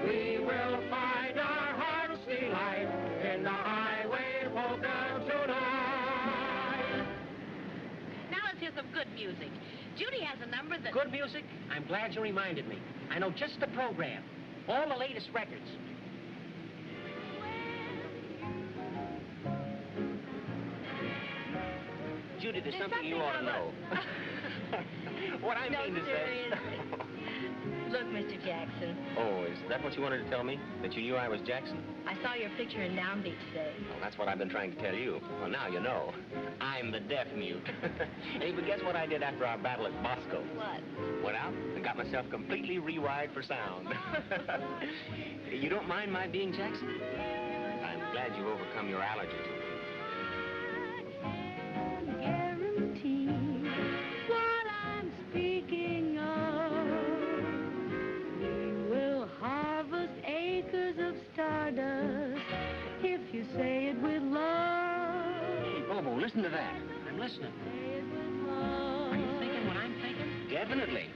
S17: We will find our heart's delight in the highway polka tonight.
S3: Now let's hear some good music. Judy has a number that...
S8: Good music? I'm glad you reminded me. I know just the program. All the latest records.
S7: Judy, there's something you ought to know. What I mean to say...
S11: Look, Mr. Jackson,
S7: Oh, is that what you wanted to tell me? That you knew I was Jackson?
S11: I saw your picture in Down Beach today.
S7: Well, that's what I've been trying to tell you. Well, now you know. I'm the deaf mute. Hey, but guess what I did after our battle at Bosco?
S11: What?
S7: Went out and got myself completely rewired for sound. You don't mind my being Jackson? I'm glad you overcome your allergy to it.
S9: Guarantee what I'm speaking of. We will harvest acres of stardust if you say it with love.
S7: Hey, Bobo, listen to that.
S8: I'm listening.
S9: Say it with love.
S8: Are you thinking what I'm thinking?
S7: Definitely.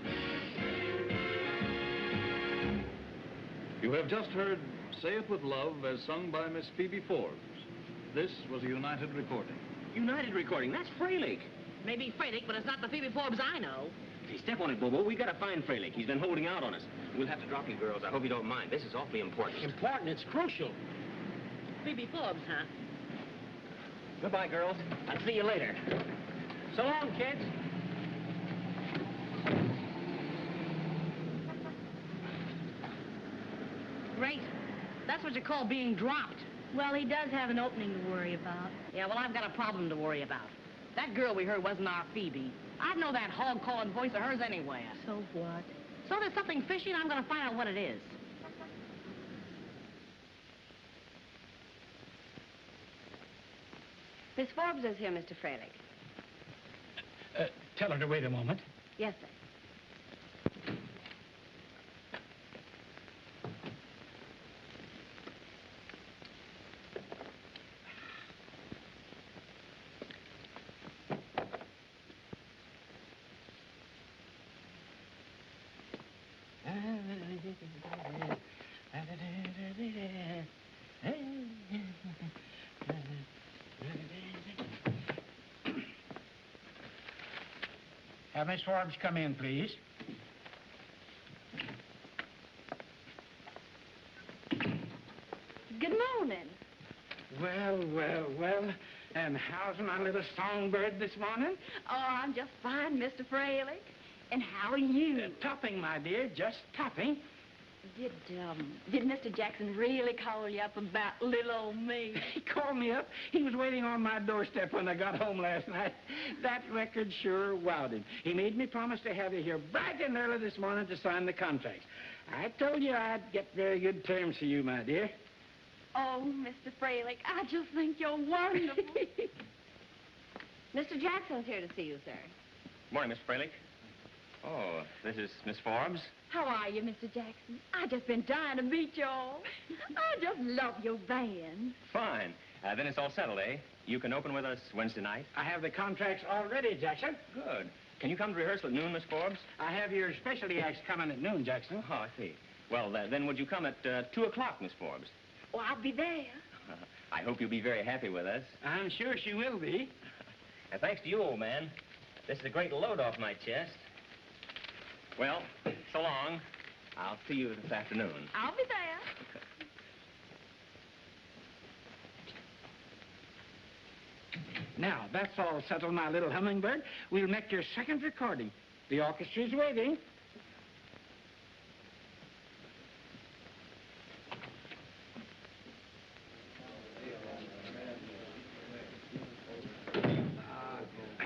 S13: You have just heard Say It With Love as sung by Miss Phoebe Forbes. This was a United recording.
S7: United recording, that's Fralick.
S3: Maybe Fralick, but it's not the Phoebe Forbes I know.
S7: Hey, step on it, Bobo. We gotta find Fralick. He's been holding out on us. We'll have to drop you girls. I hope you don't mind. This is awfully important.
S8: Important, it's crucial.
S3: Phoebe Forbes, huh?
S7: Goodbye, girls.
S8: I'll see you later. So long, kids.
S3: Great. That's what you call being dropped.
S11: Well, he does have an opening to worry about.
S3: Yeah, well, I've got a problem to worry about. That girl we heard wasn't our Phoebe. I'd know that hog-calling voice of hers anywhere.
S11: So what?
S3: So there's something fishy, and I'm going to find out what it is.
S11: Miss Forbes is here, Mr. Fralick.
S5: Tell her to wait a moment.
S11: Yes, sir.
S5: Have Miss Forbes come in, please.
S11: Good morning.
S5: Well, well, well. And how's my little songbird this morning?
S11: Oh, I'm just fine, Mr. Fralick. And how are you?
S5: Topping, my dear, just topping.
S2: Did Mr. Jackson really call you up about little old me?
S5: He called me up. He was waiting on my doorstep when I got home last night. That record sure wowed him. He made me promise to have you here bright and early this morning to sign the contracts. I told you I'd get very good terms for you, my dear.
S2: Oh, Mr. Freilich, I just think you're wonderful.
S12: Mr. Jackson's here to see you, sir.
S7: Morning, Miss Freilich. Oh, this is Miss Forbes.
S2: How are you, Mr. Jackson? I just been dying to meet y'all. I just love your band.
S7: Fine. Then it's all settled, eh? You can open with us Wednesday night?
S5: I have the contracts all ready, Jackson.
S7: Good. Can you come to rehearsal at noon, Miss Forbes?
S5: I have your specialty acts coming at noon, Jackson.
S7: Oh, I see. Well, then would you come at 2 o'clock, Miss Forbes?
S2: Oh, I'll be there.
S7: I hope you'll be very happy with us.
S5: I'm sure she will be.
S7: And thanks to you, old man. This is a great load off my chest. Well, so long. I'll see you this afternoon.
S2: I'll be there.
S5: Now, that's all settled, my little hummingbird. We'll make your second recording. The orchestra's waiting.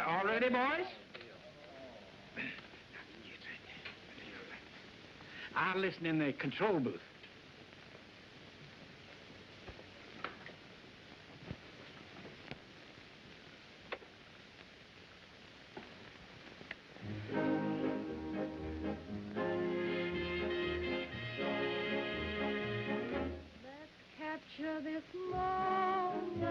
S5: All ready, boys? I'll listen in the control booth.
S9: Capture this moment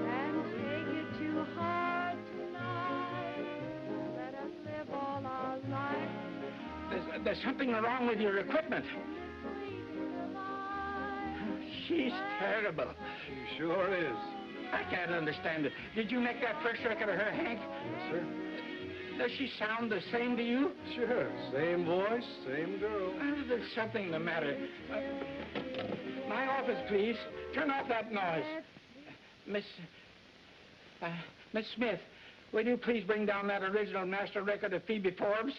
S9: and take it to heart tonight. Let us live all our life.
S5: There's something wrong with your equipment. She's terrible.
S15: She sure is.
S5: I can't understand it. Did you make that first record of her, Hank?
S15: Yes, sir.
S5: Does she sound the same to you?
S15: Sure. Same voice, same girl.
S5: There's something the matter. My office, please. Turn off that noise. Miss Smith, will you please bring down that original master record of Phoebe Forbes?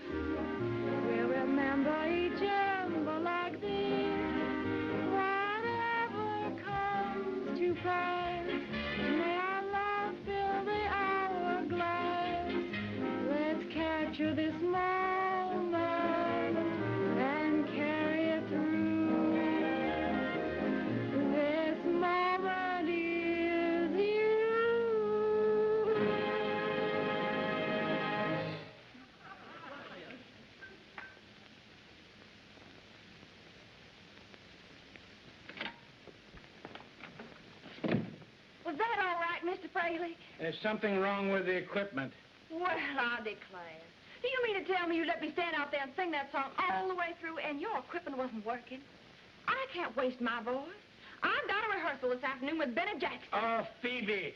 S9: We'll remember each other like this. Whatever comes to pass, may our love fill the hourglass. Let's capture this moment and carry it through. This moment is you.
S2: Was that all right, Mr. Freilich?
S5: There's something wrong with the equipment.
S2: Well, I declare. Do you mean to tell me you let me stand out there and sing that song all the way through and your equipment wasn't working? I can't waste my voice. I've got a rehearsal this afternoon with Benny Jackson.
S5: Oh, Phoebe.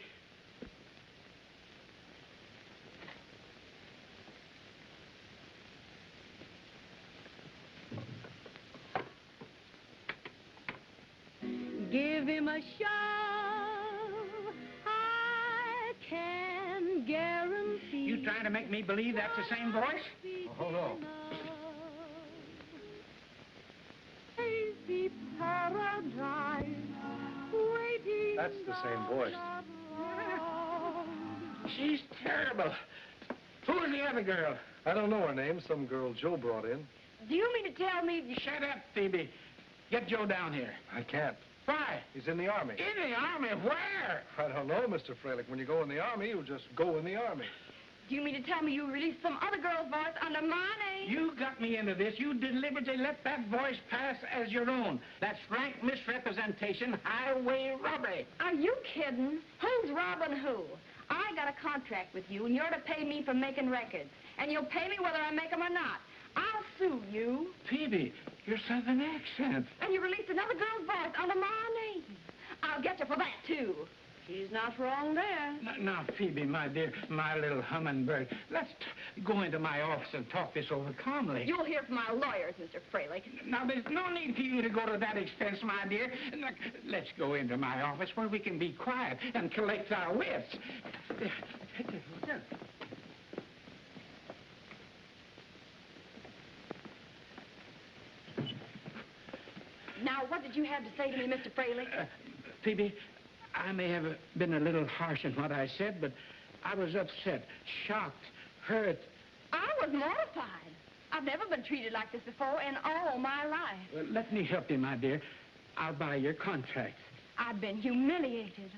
S9: Give him a show, I can guarantee.
S5: You trying to make me believe that's the same voice?
S15: Hold on.
S9: Hazy paradise, waiting.
S15: That's the same voice.
S5: She's terrible. Who is the other girl?
S15: I don't know her name. Some girl Joe brought in.
S2: Do you mean to tell me...
S5: Shut up, Phoebe. Get Joe down here.
S15: I can't.
S5: Why?
S15: He's in the Army.
S5: In the Army? Where?
S15: I don't know, Mr. Freilich. When you go in the Army, you just go in the Army.
S2: Do you mean to tell me you released some other girl's voice under my name?
S5: You got me into this. You deliberately let that voice pass as your own. That's rank misrepresentation, highway robbery.
S2: Are you kidding? Who's robbing who? I got a contract with you, and you're to pay me for making records. And you'll pay me whether I make them or not. I'll sue you.
S5: Phoebe, your southern accent.
S2: And you released another girl's voice under my name. I'll get you for that, too. She's not wrong there.
S5: Now, Phoebe, my dear, my little hummingbird, let's go into my office and talk this over calmly.
S2: You'll hear from our lawyers, Mr. Freilich.
S5: Now, there's no need for you to go to that expense, my dear. Look, let's go into my office where we can be quiet and collect our wits.
S2: Now, what did you have to say to me, Mr. Fraley?
S5: Phoebe, I may have been a little harsh in what I said, but I was upset, shocked, hurt.
S2: I was mortified. I've never been treated like this before in all my life.
S5: Well, let me help you, my dear. I'll buy your contract.
S2: I've been humiliated.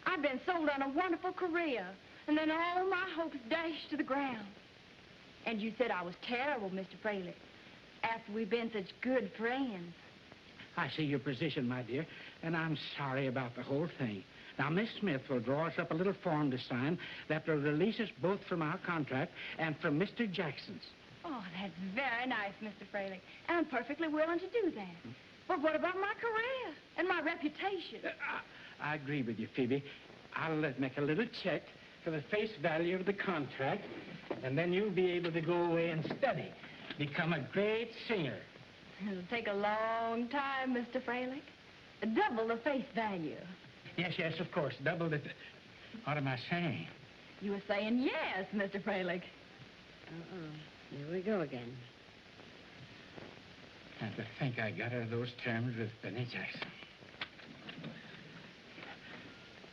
S2: I've been sold on a wonderful career, and then all my hopes dashed to the ground. And you said I was terrible, Mr. Fraley, after we've been such good friends.
S5: I see your position, my dear, and I'm sorry about the whole thing. Now, Miss Smith will draw us up a little form to sign that will release us both from our contract and from Mr. Jackson's.
S2: Oh, that's very nice, Mr. Fraley. I'm perfectly willing to do that. But what about my career and my reputation?
S5: I agree with you, Phoebe. I'll make a little check for the face value of the contract, and then you'll be able to go away and study, become a great singer.
S2: It'll take a long time, Mr. Fraley. Double the face value.
S5: Yes, yes, of course. Double the... What am I saying?
S2: You were saying yes, Mr. Fraley.
S12: Here we go again.
S5: And to think I got her those terms with Benny Jackson.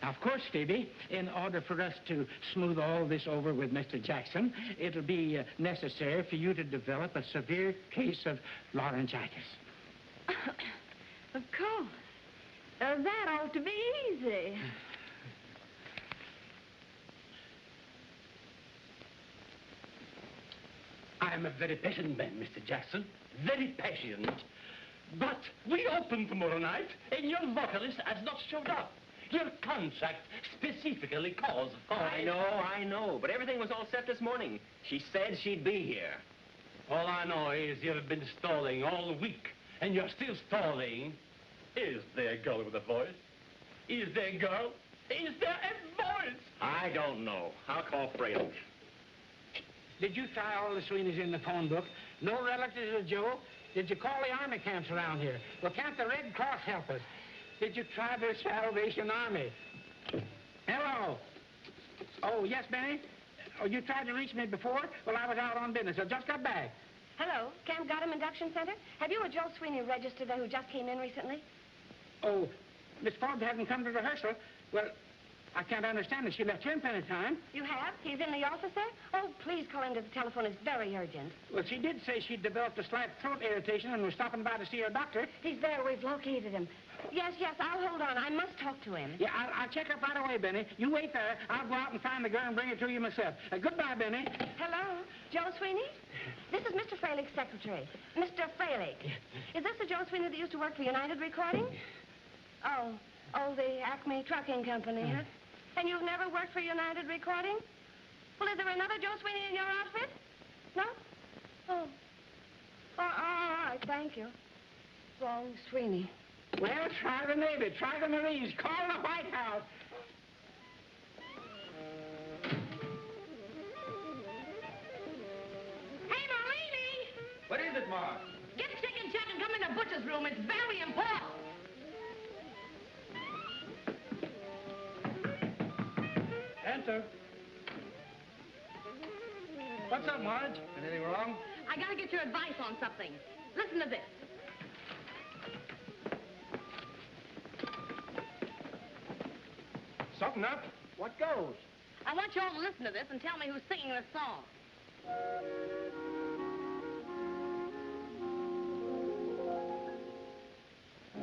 S5: Now, of course, Phoebe, in order for us to smooth all this over with Mr. Jackson, it'll be necessary for you to develop a severe case of laryngitis.
S2: Of course. That ought to be easy.
S14: I'm a very patient man, Mr. Jackson. Very patient. But we open tomorrow night, and your vocalist has not showed up. Your contract specifically calls for...
S7: I know. But everything was all set this morning. She said she'd be here.
S14: All I know is you've been stalling all week, and you're still stalling. Is there a girl with a voice? Is there a girl? Is there a voice?
S7: I don't know. I'll call Fraley.
S5: Did you try all the Sweeneys in the phone book? No relatives of Joe? Did you call the army camps around here? Well, can't the Red Cross help us? Did you try the Salvation Army? Hello? Oh, yes, Benny? Oh, you tried to reach me before? Well, I was out on business. I just got back.
S11: Hello, Camp Gotham Induction Center. Have you a Joe Sweeney registered there who just came in recently?
S5: Oh, Miss Forbes hasn't come to rehearsal. Well, I can't understand it. She left here in plenty of time.
S11: You have? He's in the office there? Oh, please call him to the telephone. It's very urgent.
S5: Well, she did say she'd developed a slight throat irritation and was stopping by to see her doctor.
S11: He's there. We've located him. Yes, I'll hold on. I must talk to him.
S5: Yeah, I'll check up right away, Benny. You wait there. I'll go out and find the girl and bring her to you myself. Goodbye, Benny.
S11: Hello? Joe Sweeney? This is Mr. Fralick's secretary. Mr. Fralick. Is this the Joe Sweeney that used to work for United Recording? Oh, the Acme Trucking Company, huh? And you've never worked for United Recording? Well, is there another Joe Sweeney in your outfit? No? Oh, all right, thank you. Wrong Sweeney.
S5: Well, try the Navy, try the Marines, call the White House.
S3: Hey, Marini!
S16: What is it, Ma?
S3: Get a chicken check and come in the butcher's room. It's very important.
S5: Enter. What's up, Marge? Anything wrong?
S3: I gotta get your advice on something. Listen to this.
S5: Something up? What goes?
S3: I want you all to listen to this and tell me who's singing this song.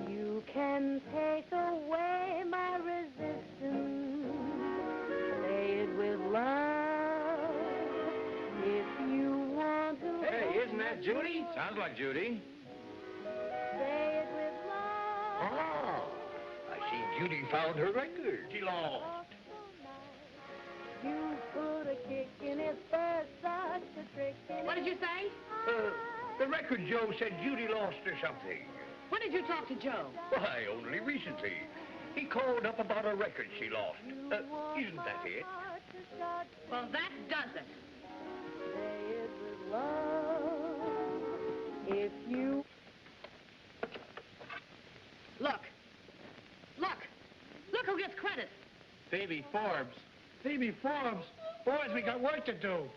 S9: You can take away my resistance, say it with love, if you want to.
S16: Hey, isn't that Judy? Sounds like Judy.
S9: Say it with love.
S6: Oh, I see Judy found her record.
S14: She lost.
S9: You put a kick in his first, such a trick in
S3: What did you say?
S6: The record Joe said Judy lost or something.
S3: When did you talk to Joe?
S6: Why, only recently. He called up about a record she lost. Isn't that it?
S3: Well, that does it.
S9: Say it with love, if you...
S3: Look who gets credit.
S5: Phoebe Forbes. Phoebe Forbes. Boys, we got work to do.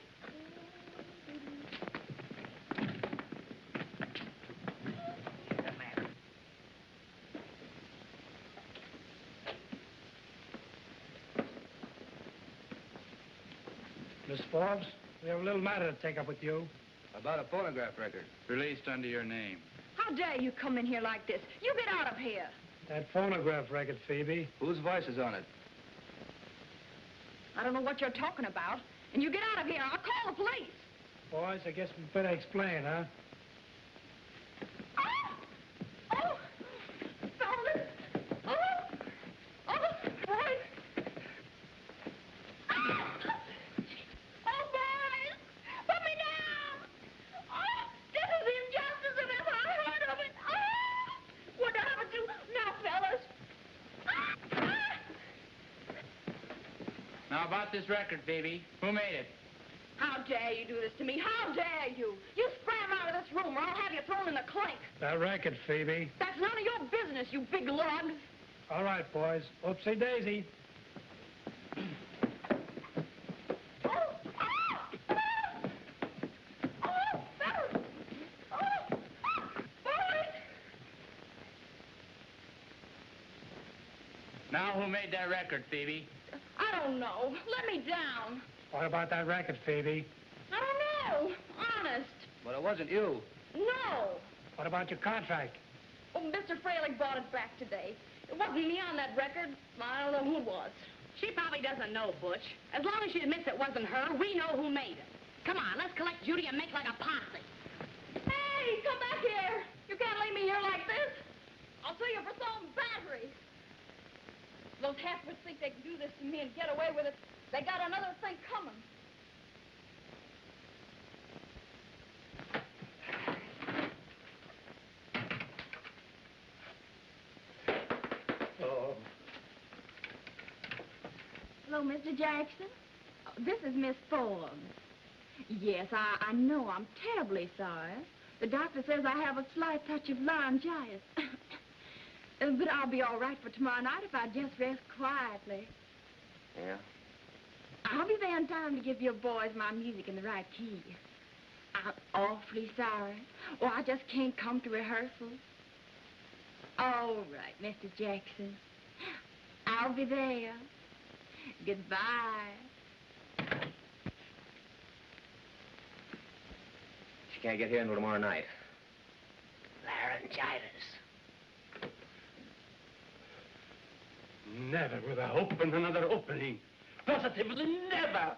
S5: Miss Forbes. We have a little matter to take up with you.
S16: About a phonograph record.
S10: Released under your name.
S2: How dare you come in here like this? You get out of here.
S5: That phonograph record, Phoebe.
S16: Whose voice is on it?
S2: I don't know what you're talking about. And you get out of here. I'll call the police.
S5: Boys, I guess we better explain, huh?
S2: Oh! Found it! Boys! Oh, boys! Put me down! Oh, this is the injustice of this. I heard of it. Oh! What do I have to do now, fellas?
S4: Now, about this record, Phoebe. Who made it?
S2: How dare you do this to me? How dare you? You scram out of this room or I'll have you thrown in the clink.
S5: That record, Phoebe.
S2: That's none of your business, you big lug.
S5: All right, boys. Oopsie daisy.
S4: Now, who made that record, Phoebe?
S2: I don't know. Let me down.
S5: What about that record, Phoebe?
S2: I don't know. Honest.
S16: But it wasn't you.
S2: No.
S5: What about your contract?
S2: Oh, Mr. Fralick bought it back today. It wasn't me on that record. I don't know who was.
S3: She probably doesn't know, Butch. As long as she admits it wasn't her, we know who made it. Come on, let's collect Judy and make like a posse.
S2: Hey, come back here. You can't leave me here like this. I'll sue you for assault and battery. Those half-wits think they can do this to me and get away with it. They got another thing coming.
S5: Oh.
S2: Hello, Mr. Jackson. Oh, this is Miss Forbes. Yes, I know. I'm terribly sorry. The doctor says I have a slight touch of laryngitis. But I'll be all right for tomorrow night if I just rest quietly.
S7: Yeah?
S2: I'll be there in time to give your boys my music in the right key. I'm awfully sorry. Oh, I just can't come to rehearsal. All right, Mr. Jackson. I'll be there. Goodbye.
S7: She can't get here until tomorrow night. Laryngitis.
S14: Never will I open another opening. Positively never.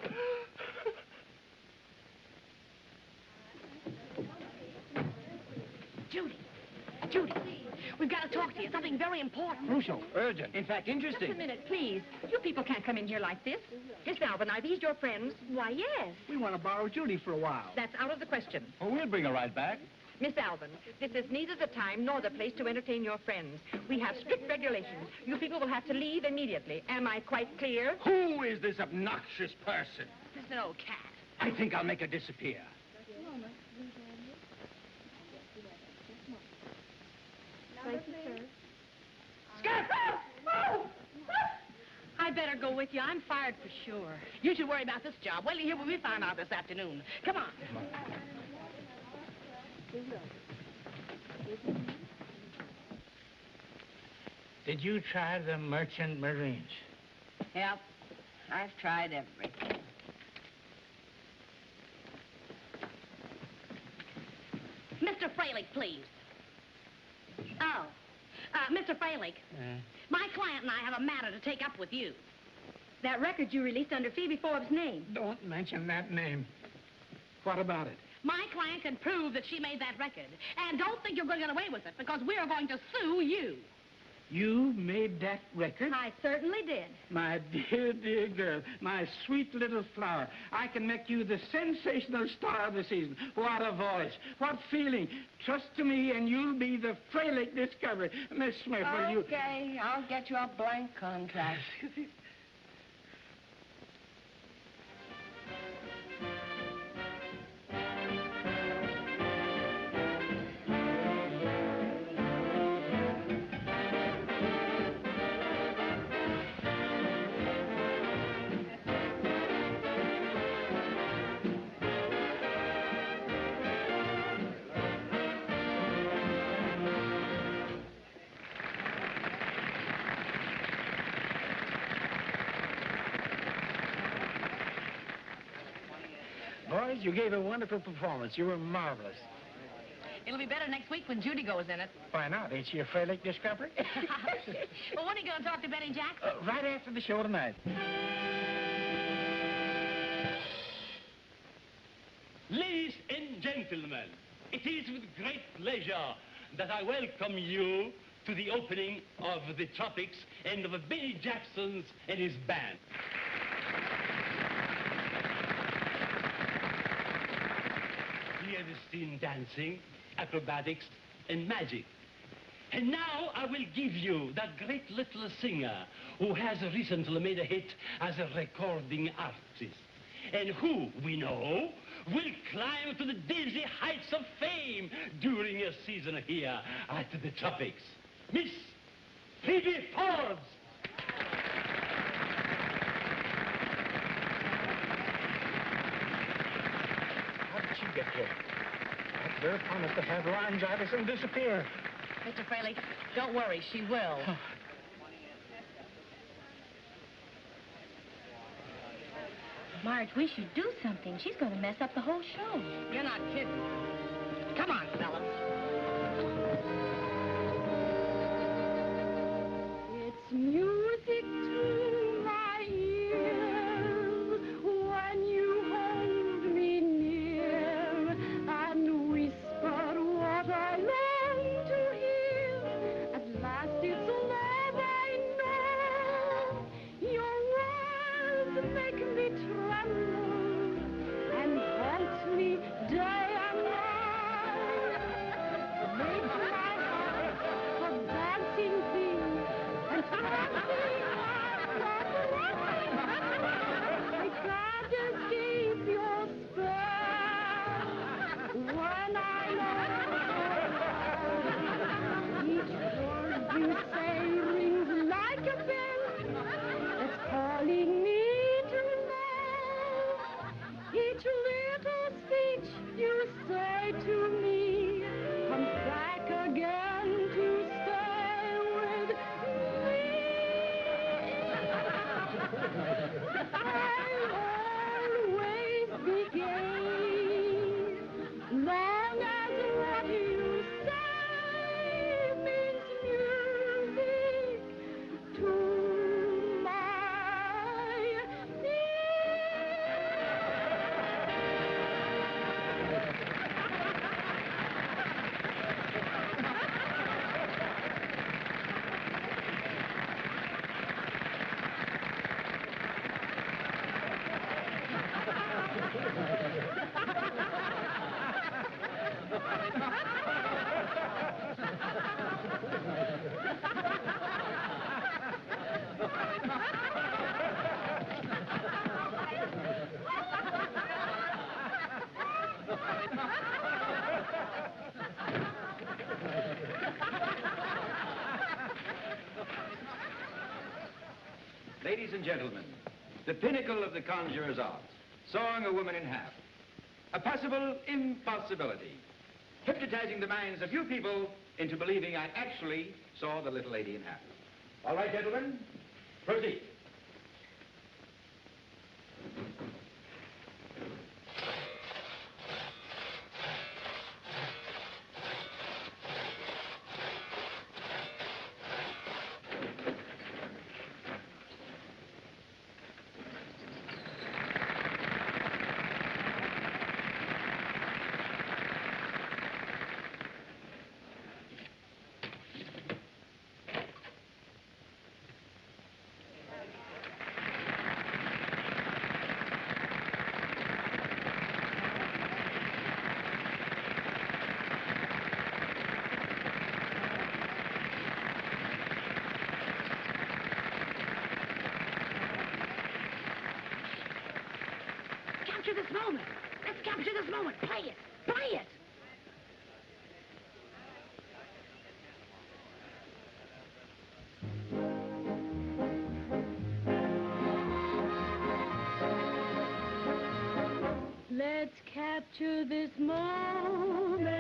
S3: Judy, we've got to talk to you. Something very important.
S14: Crucial, urgent, in fact, interesting.
S12: Just a minute, please. You people can't come in here like this. Miss Alvin, are these your friends? Why, yes.
S5: We want to borrow Judy for a while.
S12: That's out of the question.
S13: Oh, we'll bring her right back.
S12: Miss Alvin, this is neither the time nor the place to entertain your friends. We have strict regulations. You people will have to leave immediately. Am I quite clear?
S14: Who is this obnoxious person?
S3: Just an old cat.
S14: I think I'll make her disappear.
S11: Thank you, sir.
S3: Skip! I better go with you. I'm fired for sure. You should worry about this job. Wait till you hear what we found out this afternoon. Come on.
S5: Did you try the Merchant Marines?
S11: Yep. I've tried everything.
S3: Mr. Fralick, please. Oh, Mr. Fralick, my client and I have a matter to take up with you.
S2: That record you released under Phoebe Forbes' name.
S5: Don't mention that name. What about it?
S3: My client can prove that she made that record. And don't think you're going to get away with it, because we're going to sue you.
S5: You made that record?
S2: I certainly did.
S5: My dear, dear girl, my sweet little flower. I can make you the sensational star of the season. What a voice. What feeling. Trust to me and you'll be the Fralick discovery. Miss Smith, will you...
S11: Okay, I'll get you a blank contract.
S5: boys. You gave a wonderful performance. You were marvelous.
S3: It'll be better next week when Judy goes in it.
S5: Why not? Ain't she a Frelick discovery?
S3: Well, when are you going to talk to Benny Jackson?
S5: Right after the show tonight.
S14: Ladies and gentlemen, it is with great pleasure that I welcome you to the opening of the Tropics and of Benny Jackson and his band. We have seen dancing, acrobatics, and magic. And now I will give you that great little singer who has recently made a hit as a recording artist, and who, we know, will climb to the dizzy heights of fame during a season here at the Tropics. Miss Phoebe Forbes.
S5: How did she get here? That girl promised to have laryngitis and disappear.
S3: Mr. Fraley, don't worry, she will.
S1: Marge, we should do something. She's going to mess up the whole show.
S3: You're not kidding. Come on, fellas.
S9: It's music to my ears when you hold me near and whisper what I long to hear. At last it's love I know. Your words make me tremble and haunt me day and night. Make my heart a dancing thing and dancing I can't escape your spell when I know each word you say rings like a bell that's calling me to know. Each little speech you say to me comes back again to stay with me. I'll always be gay, long as what you say means music to my
S16: Ladies and gentlemen, the pinnacle of the conjurer's art, sawing a woman in half. A possible impossibility, hypnotizing the minds of you people into believing I actually saw the little lady in half. All right, gentlemen, proceed.
S3: Capture this moment. Let's capture this moment. Play it. Play it.
S9: Let's capture this moment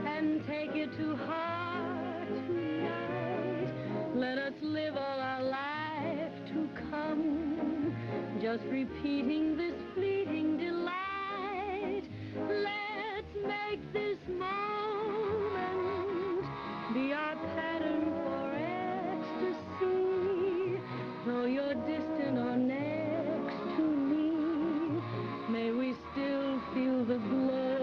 S9: and take it to heart tonight. Let us live all our life to come, just repeating this fleeting delight. pattern for ecstasy. Though you're distant or next to me, may we still feel the glow.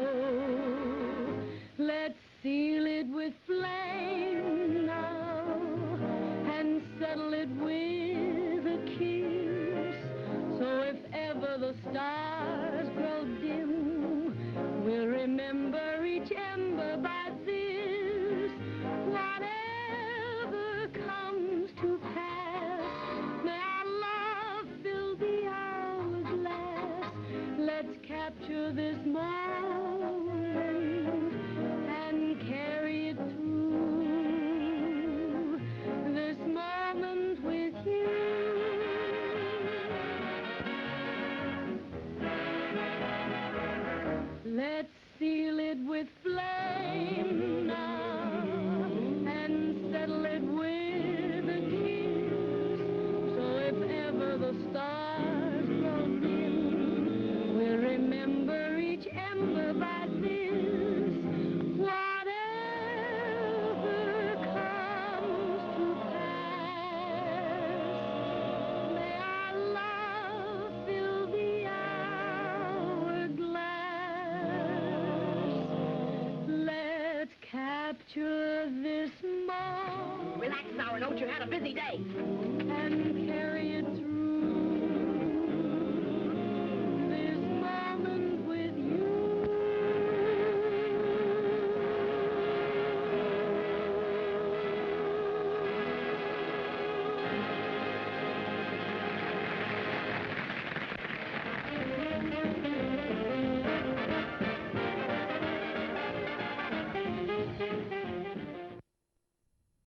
S9: Let's seal it with flame now and settle it with a kiss. So if ever the stars grow dim, we'll remember each ember by this. Whatever comes to pass, may our love fill the hourglass. Let's capture this moment and carry it through. This moment with you. Let's seal it with flame now and settle it with a kiss. So if ever the stars grow dim, we'll remember each ember by this. Whatever comes to pass, may our love fill the hourglass. Let's capture this moment.
S3: Relax now, don't you? Had a busy day.
S9: And carry